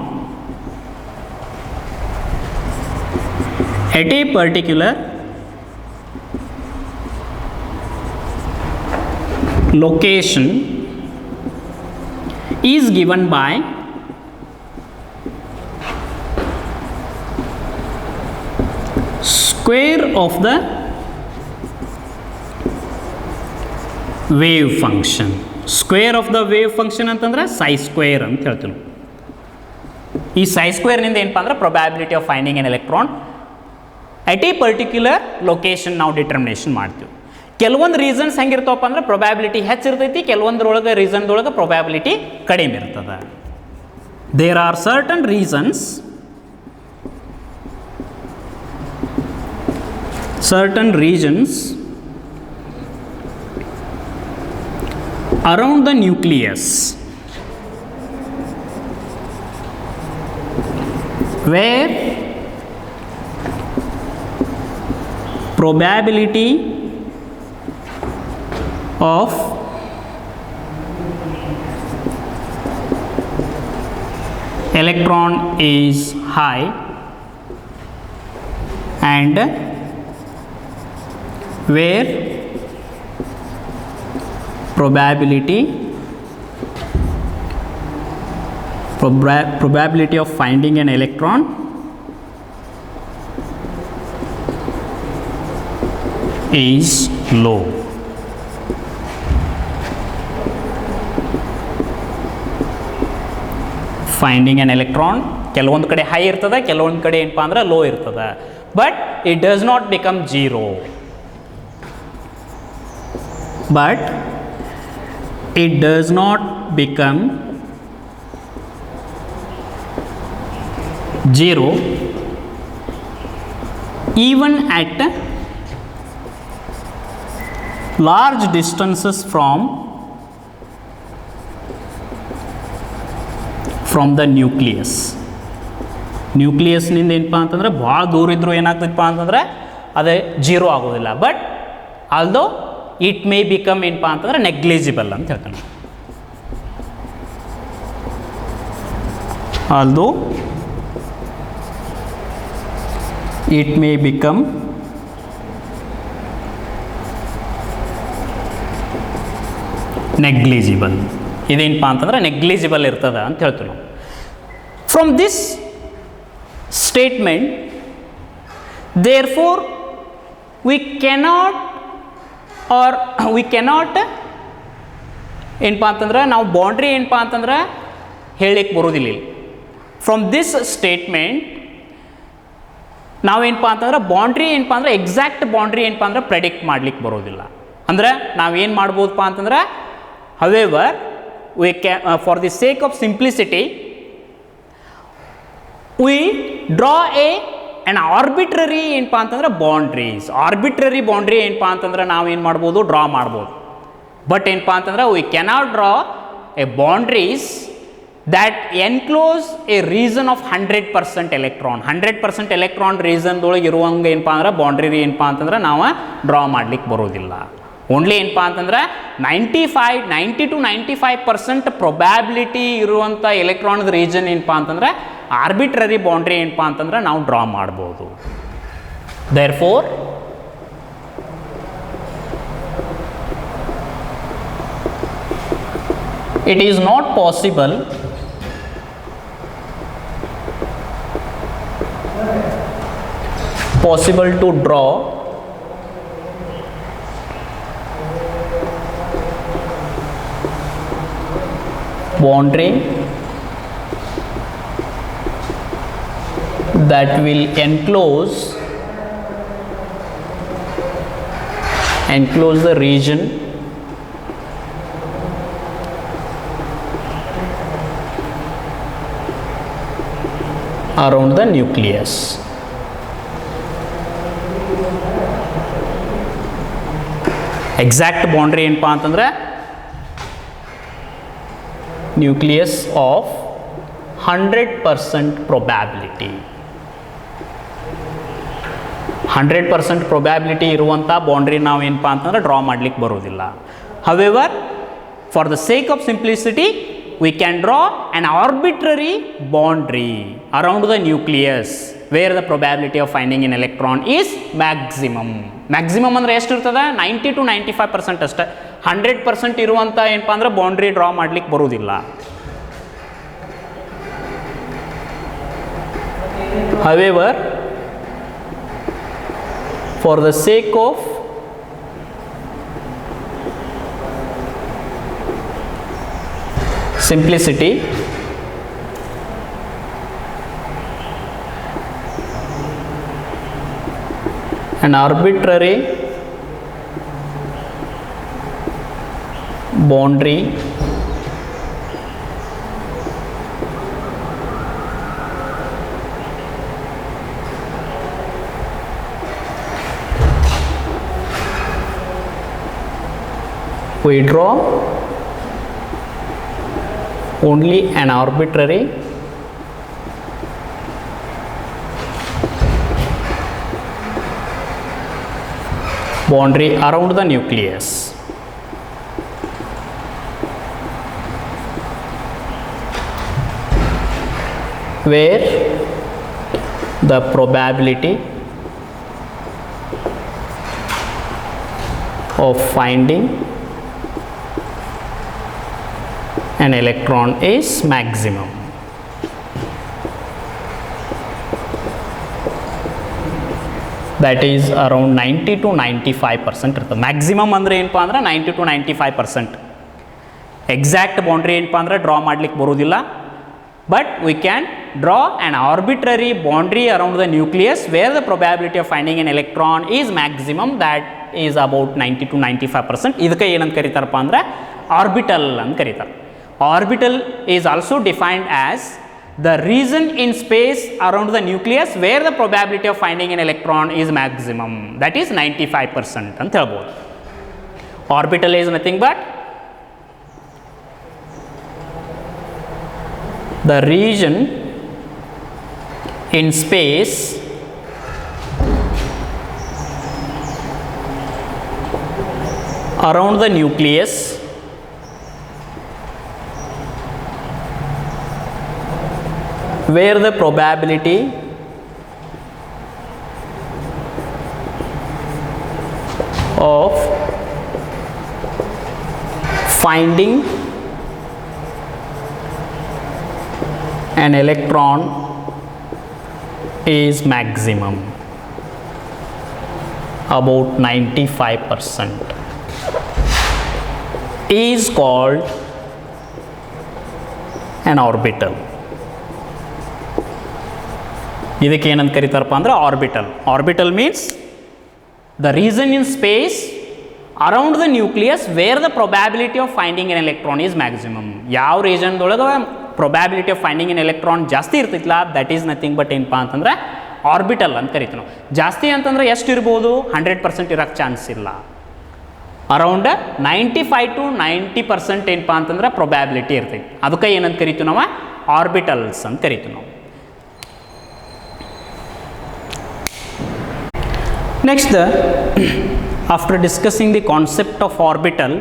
at a particular location is given by square of the wave function. Square of the wave function ಅಂತಂದ್ರೆ psi square ಅಂತ ಹೇಳ್ತೀವಿ. ಈ ಸೈ ಸ್ಕ್ವೇರ್ನಿಂದ ಏನಪ್ಪ ಅಂದ್ರೆ probability of finding an electron at A particular location ನಾವು determination ಮಾಡ್ತೀವಿ. ಕೆಲವೊಂದು ರೀಸನ್ಸ್ ಹೆಂಗಿರ್ತಾವಪ್ಪ ಅಂದ್ರೆ ಪ್ರೊಬ್ಯಾಬಿಲಿಟಿ ಹೆಚ್ಚಿರ್ತೈತಿ, ಕೆಲವೊಂದರೊಳಗೆ ರೀಸನ್ದೊಳಗೆ ಪ್ರೊಬ್ಯಾಬಿಲಿಟಿ ಕಡಿಮೆ ಇರ್ತದೆ. There are certain reasons around the nucleus where probability of electron is high and where probability of finding an electron is low. Finding an electron ಕೆಲವೊಂದು ಕಡೆ high ಇರ್ತದೆ, ಕೆಲವೊಂದು ಕಡೆ ಏನಪ್ಪ ಅಂದ್ರೆ ಲೋ ಇರ್ತದೆ, but it does not become zero. It does not become zero even at large distances from the nucleus. ನ್ಯೂಕ್ಲಿಯಸ್ನಿಂದ ಏನಪ್ಪ ಅಂತಂದ್ರೆ ಭಾಳ ದೂರ ಇದ್ದರೂ ಏನಾಗ್ತೈತಪ್ಪ ಅಂತಂದ್ರೆ ಅದೇ ಜೀರೋ ಆಗೋದಿಲ್ಲ, but although it may become ಏನಪ್ಪ ಅಂತಂದ್ರೆ ನೆಗ್ಲಿಜಿಬಲ್ ಅಂತ ಹೇಳ್ತಾನೆ. Although it may become negligible. ಇದೇನಪ್ಪ ಅಂತಂದ್ರೆ ನೆಗ್ಲಿಜಿಬಲ್ ಇರ್ತದ ಅಂತ ಹೇಳ್ತೀವಿ ನಾವು. From this statement therefore we cannot ಏನಪ್ಪ ಅಂತಂದ್ರೆ ನಾವು ಬೌಂಡ್ರಿ ಏನಪ್ಪ ಅಂತಂದ್ರೆ ಹೇಳಲಿಕ್ಕೆ ಬರೋದಿಲ್ಲ ಇಲ್ಲಿ. ಫ್ರಮ್ ದಿಸ್ ಸ್ಟೇಟ್ಮೆಂಟ್ ನಾವೇನಪ್ಪ ಅಂತಂದ್ರೆ ಬೌಂಡ್ರಿ ಏನಪ್ಪ ಅಂದ್ರೆ ಎಕ್ಸಾಕ್ಟ್ ಬೌಂಡ್ರಿ ಏನಪ್ಪ ಅಂದ್ರೆ ಪ್ರೆಡಿಕ್ಟ್ ಮಾಡ್ಲಿಕ್ಕೆ ಬರೋದಿಲ್ಲ. ಅಂದರೆ ನಾವೇನು ಮಾಡ್ಬೋದಪ್ಪ ಅಂತಂದ್ರೆ however we can for the sake of simplicity we draw an arbitrary ಏನಪ್ಪ ಅಂತಂದ್ರೆ ಬೌಂಡ್ರೀಸ್. ಆರ್ಬಿಟ್ರರಿ ಬೌಂಡ್ರಿ ಏನಪ್ಪ ಅಂತಂದ್ರೆ ನಾವೇನು ಮಾಡ್ಬೋದು ಡ್ರಾ ಮಾಡ್ಬೋದು. ಬಟ್ ಏನಪ್ಪ ಅಂತಂದ್ರೆ we cannot draw A boundaries that enclose a region of 100% electron. 100% electron regionದೊಳಗೆ ಇರುವಂಗೆ ಏನಪ್ಪ ಅಂದ್ರೆ ಬೌಂಡ್ರಿ ಏನಪ್ಪ ಅಂತಂದ್ರೆ ನಾವು ಡ್ರಾ ಮಾಡ್ಲಿಕ್ಕೆ ಬರೋದಿಲ್ಲ. ಓನ್ಲಿ ಏನಪ್ಪ ಅಂತಂದ್ರೆ 90 to 95% ಪ್ರೊಬ್ಯಾಬಿಲಿಟಿ ಇರುವಂಥ ಎಲೆಕ್ಟ್ರಾನ್ದ ರೀಜನ್ ಏನಪ್ಪ ಅಂತಂದ್ರೆ ಆರ್ಬಿಟ್ರರಿ ಬೌಂಡ್ರಿ ಏನಪ್ಪ ಅಂತಂದ್ರೆ ನಾವು ಡ್ರಾ ಮಾಡ್ಬೋದು. Therefore it is not possible to draw boundary that will enclose the region around the nucleus. Exact boundary ಏನಪ್ಪ ಅಂತಂದ್ರೆ ನ್ಯೂಕ್ಲಿಯಸ್ ಆಫ್ 100% probability. 100% probability ಇರುವಂಥ ಬೌಂಡ್ರಿ ನಾವು ಏನಪ್ಪ ಅಂತಂದ್ರೆ ಡ್ರಾ ಮಾಡ್ಲಿಕ್ಕೆ ಬರೋದಿಲ್ಲ. However for the sake of simplicity we can draw an arbitrary boundary around the nucleus where the probability of finding an electron is maximum. Maximum ಅಂದರೆ ಎಷ್ಟು ಇರ್ತದೆ 90 to 95% ಅಷ್ಟೇ. 100% ಇರುವಂಥ ಏನಪ್ಪ ಅಂದ್ರೆ ಬೌಂಡ್ರಿ ಡ್ರಾ ಮಾಡ್ಲಿಕ್ಕೆ ಬರೋದಿಲ್ಲ. However, for the sake of simplicity, an arbitrary boundary we draw only an arbitrary boundary around the nucleus where the probability of finding an electron is maximum. That is around 90 to 95% ಇರ್ತದೆ. Maximum ಅಂದರೆ ಏನಪ್ಪ ಅಂದ್ರೆ 90 to 95%. Exact boundary ಏನಪ್ಪ ಅಂದ್ರೆ draw ಮಾಡ್ಲಿಕ್ಕೆ ಬರೋದಿಲ್ಲ. But we can draw an arbitrary boundary around the nucleus where the probability of finding an electron is maximum that is about 90 to 95%. ಇದಕ್ಕೆ ಏನಂತ ಕರೀತಾರಪ್ಪ ಅಂದ್ರೆ ಆರ್ಬಿಟಲ್ ಅಂತ ಕರೀತಾರೆ. Orbital is also defined as the region in space around the nucleus where the probability of finding an electron is maximum, that is 95% ಅಂತ ಹೇಳ್ಬೋದು. Orbital is nothing but the region in space around the nucleus where the probability of finding an electron is maximum, about 95%, is called an orbital. ಇದಕ್ಕೆ ಏನಂತ ಕರೀತಾರಪ್ಪ ಅಂದ್ರೆ orbital. Orbital means the region in space around the nucleus where the probability of finding an electron is maximum. ಯಾವ ರೀಜನ್ದೊಳಗೆ probability of finding an electron ಜಾಸ್ತಿ ಇರ್ತೈತಿಲ್ಲ, that is nothing but ಏನಪ್ಪ ಅಂತಂದ್ರೆ ಆರ್ಬಿಟಲ್ ಅಂತ ಕರಿತೀವಿ ನಾವು. ಜಾಸ್ತಿ ಅಂತಂದ್ರೆ ಎಷ್ಟು ಇರ್ಬೋದು? 100% ಇರೋಕ್ಕೆ ಚಾನ್ಸ್ ಇಲ್ಲ. ಅರೌಂಡ್ 95 to 90% ಏನಪ್ಪ ಅಂತಂದ್ರೆ ಪ್ರೊಬ್ಯಾಬಿಲಿಟಿ ಇರ್ತೈತಿ. ಅದಕ್ಕೆ ಏನಂತ ಕರಿತೀವಿ ನಾವು? ಆರ್ಬಿಟಲ್ಸ್ ಅಂತ ಕರಿತೀವಿ ನಾವು. Next, after discussing the concept of orbital,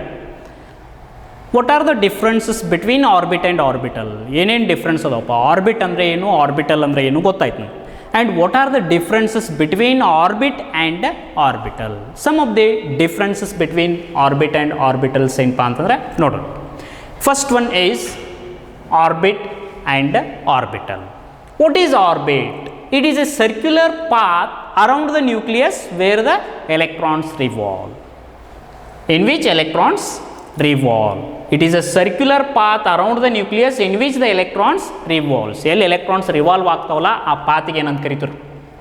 what are the differences between orbit and orbital? ಏನೇನು ಡಿಫ್ರೆನ್ಸ್ ಅದಪ್ಪ? ಆರ್ಬಿಟ್ ಅಂದರೆ ಏನು, ಆರ್ಬಿಟಲ್ ಅಂದರೆ ಏನು ಗೊತ್ತಾಯ್ತು. And what are the differences between orbit and orbital? Some of the differences between orbit and orbitals ಏನಪ್ಪ ಅಂತಂದರೆ ನೋಡೋಣ. First one is orbit and orbital. What is orbit? It is a circular path around the nucleus where the electrons revolve. In which electrons revolve. It is a circular path around the nucleus in which the electrons revolves. ಎಲ್ಲಿ electrons revolve ಆಗ್ತಾವಲ್ಲ ಆ ಪಾತಿಗೆ ಏನಂತ ಕರಿತೀವಿ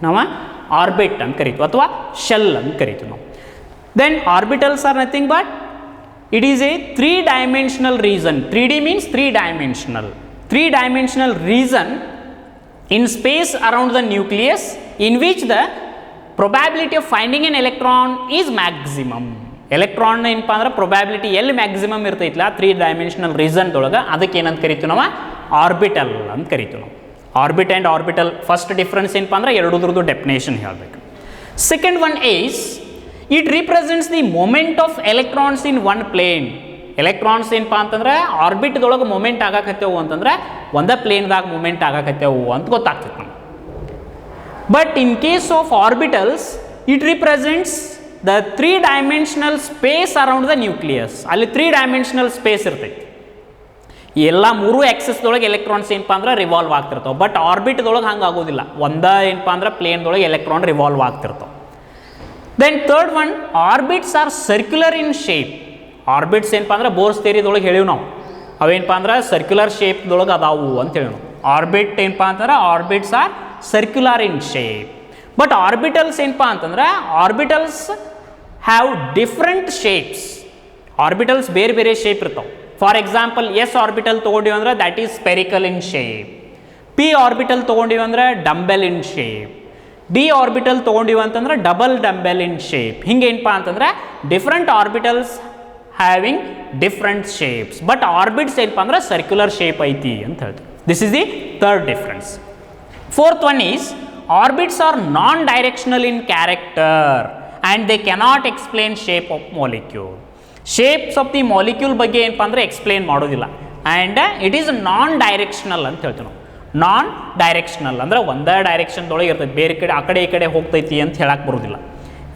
ನಾವು? Orbit ಅಂತ ಕರಿತೀವಿ ಅಥವಾ shell ಅಂತ ಕರಿತೀವಿ ನಾವು. Then orbitals are nothing but it is a 3-dimensional region. 3D means 3-dimensional. 3-dimensional region in space around the nucleus in which the probability of finding an electron is maximum. Electron ಏನಪ್ಪ ಅಂದ್ರೆ probability ಎಲ್ಲಿ maximum ಇರ್ತೈತಿಲ್ಲ 3-dimensional ರೀಸನ್ದೊಳಗೆ, ಅದಕ್ಕೆ ಏನಂತ ಕರಿತೀವಿ ನಾವು? Orbital ಅಂತ ಕರಿತೀವಿ ನಾವು. Orbit and orbital first difference ಏನಪ್ಪ ಅಂದ್ರೆ ಎರಡೂದ್ರದ್ದು ಡೆಫಿನೇಷನ್ ಹೇಳಬೇಕು. Second one is it represents the moment of electrons in one plane. Electrons ಏನಪ್ಪ ಅಂತಂದ್ರೆ ಆರ್ಬಿಟ್ದೊಳಗೆ ಮೂಮೆಂಟ್ ಆಗಾಕತ್ತೇವು ಅಂತಂದ್ರೆ ಒಂದೇ ಪ್ಲೇನ್ದಾಗ ಮೂಮೆಂಟ್ ಆಗಾಕತ್ತೇವು ಅಂತ ಗೊತ್ತಾಗ್ತೈತೆ ನಮ್ಗೆ. But in case of orbitals it represents the 3-dimensional space around the nucleus. ಅಲ್ಲಿ 3-dimensional ಸ್ಪೇಸ್ ಇರ್ತೈತಿ. ಎಲ್ಲ 3 ಆಕ್ಸಸ್ದೊಳಗೆ ಎಲೆಕ್ಟ್ರಾನ್ಸ್ ಏನಪ್ಪ ಅಂದ್ರೆ ರಿವಾಲ್ವ್ ಆಗ್ತಿರ್ತಾವೆ. ಬಟ್ ಆರ್ಬಿಟ್ದೊಳಗೆ ಹಂಗೆ ಆಗೋದಿಲ್ಲ, ಒಂದೇ ಏನಪ್ಪ ಅಂದ್ರೆ ಪ್ಲೇನ್ದೊಳಗೆ ಎಲೆಕ್ಟ್ರಾನ್ ರಿವಾಲ್ವ್ ಆಗ್ತಿರ್ತಾವೆ. Then third one, orbits are circular in shape. Orbits ಏನಪ್ಪ ಅಂದ್ರೆ ಬೋರ್ಸ್ ಥಿಯರಿದೊಳಗೆ ಹೇಳಿವಿ ನಾವು, ಅವೇನಪ್ಪ ಅಂದ್ರೆ ಸರ್ಕ್ಯುಲರ್ ಶೇಪ್ದೊಳಗೆ ಅದಾವು ಅಂತ ಹೇಳಿ ನಾವು. ಆರ್ಬಿಟ್ ಏನಪ್ಪ ಅಂತಂದ್ರೆ orbits are circular in shape. But orbitals ಏನಪ್ಪ ಅಂತಂದ್ರೆ orbitals have different shapes. Orbitals ಬೇರೆ ಬೇರೆ ಶೇಪ್ ಇರ್ತಾವೆ. ಫಾರ್ ಎಕ್ಸಾಂಪಲ್ ಎಸ್ ಆರ್ಬಿಟಲ್ ತೊಗೊಂಡಿವಿ ಅಂದ್ರೆ that is spherical in shape. P orbital ತೊಗೊಂಡಿವಿ ಅಂದ್ರೆ dumbbell in shape. D orbital ತೊಗೊಂಡಿವಿ ಅಂತಂದ್ರೆ ಡಬಲ್ ಡಂಬೆಲ್ ಇನ್ ಶೇಪ್. ಹಿಂಗೆ ಏನಪ್ಪ ಅಂತಂದ್ರೆ different orbitals having different shapes. But orbits ಏನಪ್ಪ ಅಂದ್ರೆ ಸರ್ಕ್ಯುಲರ್ ಶೇಪ್ ಐತಿ ಅಂತ ಹೇಳ್ತೀವಿ. This is the third difference. Fourth one is orbits are non directional in character and they cannot explain shape of molecule. Shapes of the molecule ಬಗ್ಗೆ ಏನಪ್ಪ ಅಂದರೆ explain ಮಾಡೋದಿಲ್ಲ. And it is non directional ಅಂತ ಹೇಳ್ತೀವಿ ನಾವು. ನಾನ್ directional ಅಂದರೆ ಒಂದೇ ಡೈರೆಕ್ಷನ್ದೊಳಗೆ ಇರ್ತೈತಿ, ಬೇರೆ ಕಡೆ ಆ ಕಡೆ ಈ ಕಡೆ ಹೋಗ್ತೈತಿ ಅಂತ ಹೇಳಕ್ಕೆ ಬರೋದಿಲ್ಲ.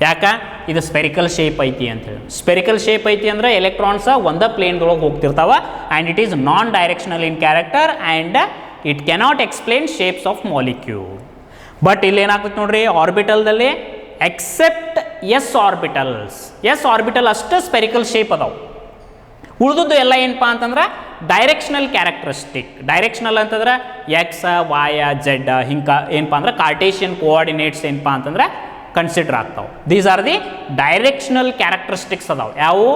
ಯಾಕೆ? ಇದು ಸ್ಪೆರಿಕಲ್ ಶೇಪ್ ಐತಿ ಅಂತ ಹೇಳಿ. ಸ್ಪೆರಿಕಲ್ ಶೇಪ್ ಐತಿ ಅಂದರೆ ಎಲೆಕ್ಟ್ರಾನ್ಸ್ ಒಂದೇ ಪ್ಲೇನ್ದೊಳಗೆ ಹೋಗ್ತಿರ್ತಾವೆ. And it is non directional in character and it cannot explain shapes of molecule. But ಇಲ್ಲಿ ಏನಾಗ್ತೈತೆ ನೋಡ್ರಿ, ಆರ್ಬಿಟಲ್ದಲ್ಲಿ except s orbitals. S orbital ಅಷ್ಟೇ ಸ್ಪೆರಿಕಲ್ ಶೇಪ್ ಅದಾವೆ. ಉಳಿದದ್ದು ಎಲ್ಲ ಏನಪ್ಪ ಅಂತಂದ್ರೆ ಡೈರೆಕ್ಷನಲ್ ಕ್ಯಾರೆಕ್ಟರಿಸ್ಟಿಕ್. ಡೈರೆಕ್ಷನಲ್ ಅಂತಂದ್ರೆ ಎಕ್ಸ್ ವಾಯ ಜೆಡ್ ಹಿಂಗೆ ಏನಪ್ಪ ಅಂದ್ರೆ ಕಾರ್ಟೇಷಿಯನ್ ಕೋಆರ್ಡಿನೇಟ್ಸ್ ಏನಪ್ಪ ಅಂತಂದ್ರೆ ಕನ್ಸಿಡರ್ ಆಗ್ತಾವೆ. These are the directional characteristics ಅದಾವೆ ಯಾವು?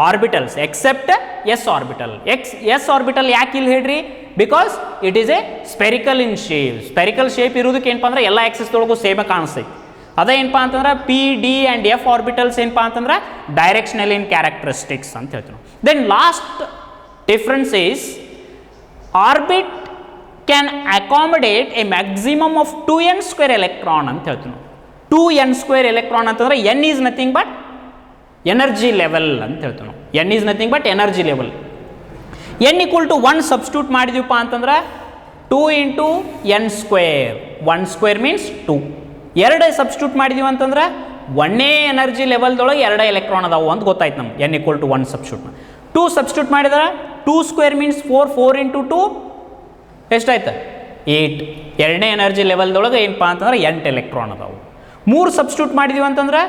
Orbitals except s orbital. S orbital ಯಾಕೆ ಇಲ್ಲಿ ಹೇಳ್ರಿ? Because it is A spherical in shape. Spherical shape ಇರೋದಕ್ಕೆ ಏನಪ್ಪ ಅಂದ್ರೆ ಎಲ್ಲ ಆಕ್ಸಿಸ್ದೊಳಗೂ ಸೇಮ್ ಕಾಣಿಸ್ತೈತಿ. ಅದೇ ಏನಪ್ಪ ಅಂತಂದ್ರೆ p d and f orbitals ಏನಪ್ಪ ಅಂತಂದ್ರೆ ಡೈರೆಕ್ಷನಲ್ ಇನ್ ಕ್ಯಾರೆಕ್ಟರಿಸ್ಟಿಕ್ಸ್ ಅಂತ ಹೇಳ್ತೀವಿ. Then last difference is orbit can accommodate a maximum of 2n² electron ಅಂತ ಹೇಳ್ತೀವಿ ನಾವು. 2n² ಎಲೆಕ್ಟ್ರಾನ್ ಅಂತಂದ್ರೆ n is nothing but energy level ಅಂತ ಹೇಳ್ತೀವಿ ನಾವು. N is nothing but energy level. n = 1 substitute ಮಾಡಿದೀವಪ್ಪ ಅಂತಂದ್ರೆ 2 × n². 1² ಮೀನ್ಸ್ 2. 2 ಸಬ್ಸ್ಟಿಟ್ಯೂಟ್ ಮಾಡಿದೀವಿ ಅಂತಂದ್ರೆ 1ನೇ ಎನರ್ಜಿ ಲೆವೆಲ್ದೊಳಗೆ 2 ಎಲೆಕ್ಟ್ರಾನ್ ಅದಾವು ಅಂತ ಗೊತ್ತಾಯ್ತು ನಮ್ಗೆ. n = 1 ಸಬ್ಸ್ಟಿಟ್ಯೂಟ್ ಮಾಡಿ 2 ಸಬ್ಸ್ಟಿಟ್ಯೂಟ್ ಮಾಡಿದ್ರೆ 2² ಮೀನ್ಸ್ 4. 4 × 2 ಎಷ್ಟಾಯ್ತು? 8. 2ನೇ ಎನರ್ಜಿ ಲೆವೆಲ್ದೊಳಗೆ ಏನಪ್ಪ ಅಂತಂದ್ರೆ 8 ಎಲೆಕ್ಟ್ರಾನ್ ಅದಾವು. 3 ಸಬ್ಸ್ಟಿಟ್ಯೂಟ್ ಮಾಡಿದೀವಿ ಅಂತಂದ್ರೆ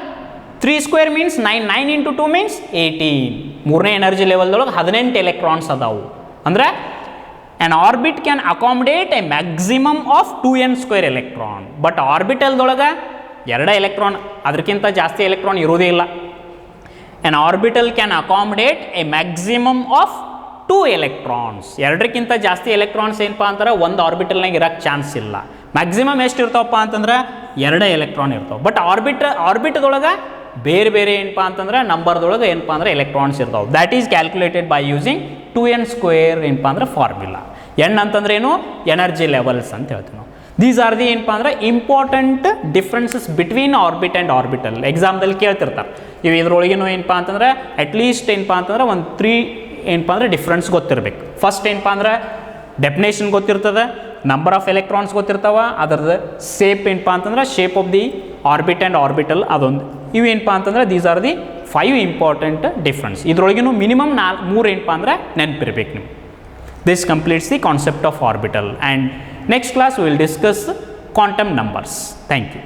3² ಮೀನ್ಸ್ 9. 9 × 2 ಮೀನ್ಸ್ 18. 3ನೇ ಎನರ್ಜಿ ಲೆವೆಲ್ದೊಳಗೆ 18 ಎಲೆಕ್ಟ್ರಾನ್ಸ್ ಅದಾವು. ಅಂದರೆ an orbit can accommodate a maximum of 2n square electron, but ಆರ್ಬಿಟಲ್ದೊಳಗೆ 2 electron, ಅದಕ್ಕಿಂತ ಜಾಸ್ತಿ ಎಲೆಕ್ಟ್ರಾನ್ ಇರೋದೇ ಇಲ್ಲ. an orbital can accommodate a maximum of 2 electrons, 2ಕ್ಕಿಂತ ಜಾಸ್ತಿ ಎಲೆಕ್ಟ್ರಾನ್ಸ್ ಏನಪ್ಪ ಅಂತಾರೆ ಒಂದು ಆರ್ಬಿಟಲ್ನಾಗ ಇರೋಕ್ಕೆ ಚಾನ್ಸ್ ಇಲ್ಲ. ಮ್ಯಾಕ್ಸಿಮಮ್ ಎಷ್ಟು ಇರ್ತಾವಪ್ಪ ಅಂತಂದ್ರೆ 2 ಎಲೆಕ್ಟ್ರಾನ್ ಇರ್ತಾವೆ. ಬಟ್ ಆರ್ಬಿಟ್ದೊಳಗೆ ಬೇರೆ ಬೇರೆ ಏನಪ್ಪ ಅಂತಂದ್ರೆ ನಂಬರ್ದೊಳಗೆ ಏನಪ್ಪ ಅಂದ್ರೆ ಎಲೆಕ್ಟ್ರಾನ್ಸ್ ಇರ್ತಾವೆ. That is calculated by using 2n square ಏನಪ್ಪ ಅಂದ್ರೆ ಫಾರ್ಮುಲಾ. ಎನ್ ಅಂತಂದ್ರೆ ಏನು, ಎನರ್ಜಿ ಲೆವೆಲ್ಸ್ ಅಂತ ಹೇಳ್ತೀವಿ ನಾವು. ದೀಸ್ ಆರ್ ದಿ ಏನಪ್ಪ ಅಂದ್ರೆ important differences between orbit and orbital. ಎಕ್ಸಾಮ್ದಲ್ಲಿ ಕೇಳ್ತಿರ್ತಾರೆ. ಇವು ಇದ್ರೊಳಗೇನು ಏನಪ್ಪ ಅಂತಂದ್ರೆ ಅಟ್ಲೀಸ್ಟ್ ಏನಪ್ಪ ಅಂತಂದ್ರೆ ಒಂದು 3 ಏನಪ್ಪ ಅಂದ್ರೆ ಡಿಫ್ರೆನ್ಸ್ ಗೊತ್ತಿರಬೇಕು. ಫಸ್ಟ್ ಏನಪ್ಪ ಅಂದ್ರೆ ಡೆಫಿನೇಷನ್ ಗೊತ್ತಿರ್ತದೆ, ನಂಬರ್ ಆಫ್ ಎಲೆಕ್ಟ್ರಾನ್ಸ್ ಗೊತ್ತಿರ್ತಾವ, ಅದರದ್ದು ಶೇಪ್ ಏನಪ್ಪ ಅಂತಂದ್ರೆ shape of the orbit and orbital ಅದೊಂದು. ಇವೇನಪ್ಪ ಅಂತಂದ್ರೆ these are the 5 important difference. ಇದ್ರೊಳಗಿನೂ ಮಿನಿಮಮ್ 3 ಏನಪ್ಪ ಅಂದ್ರೆ ನೆನಪಿರ್ಬೇಕು ನೀವು. This completes the concept of orbital, and next class we will discuss quantum numbers. Thank you.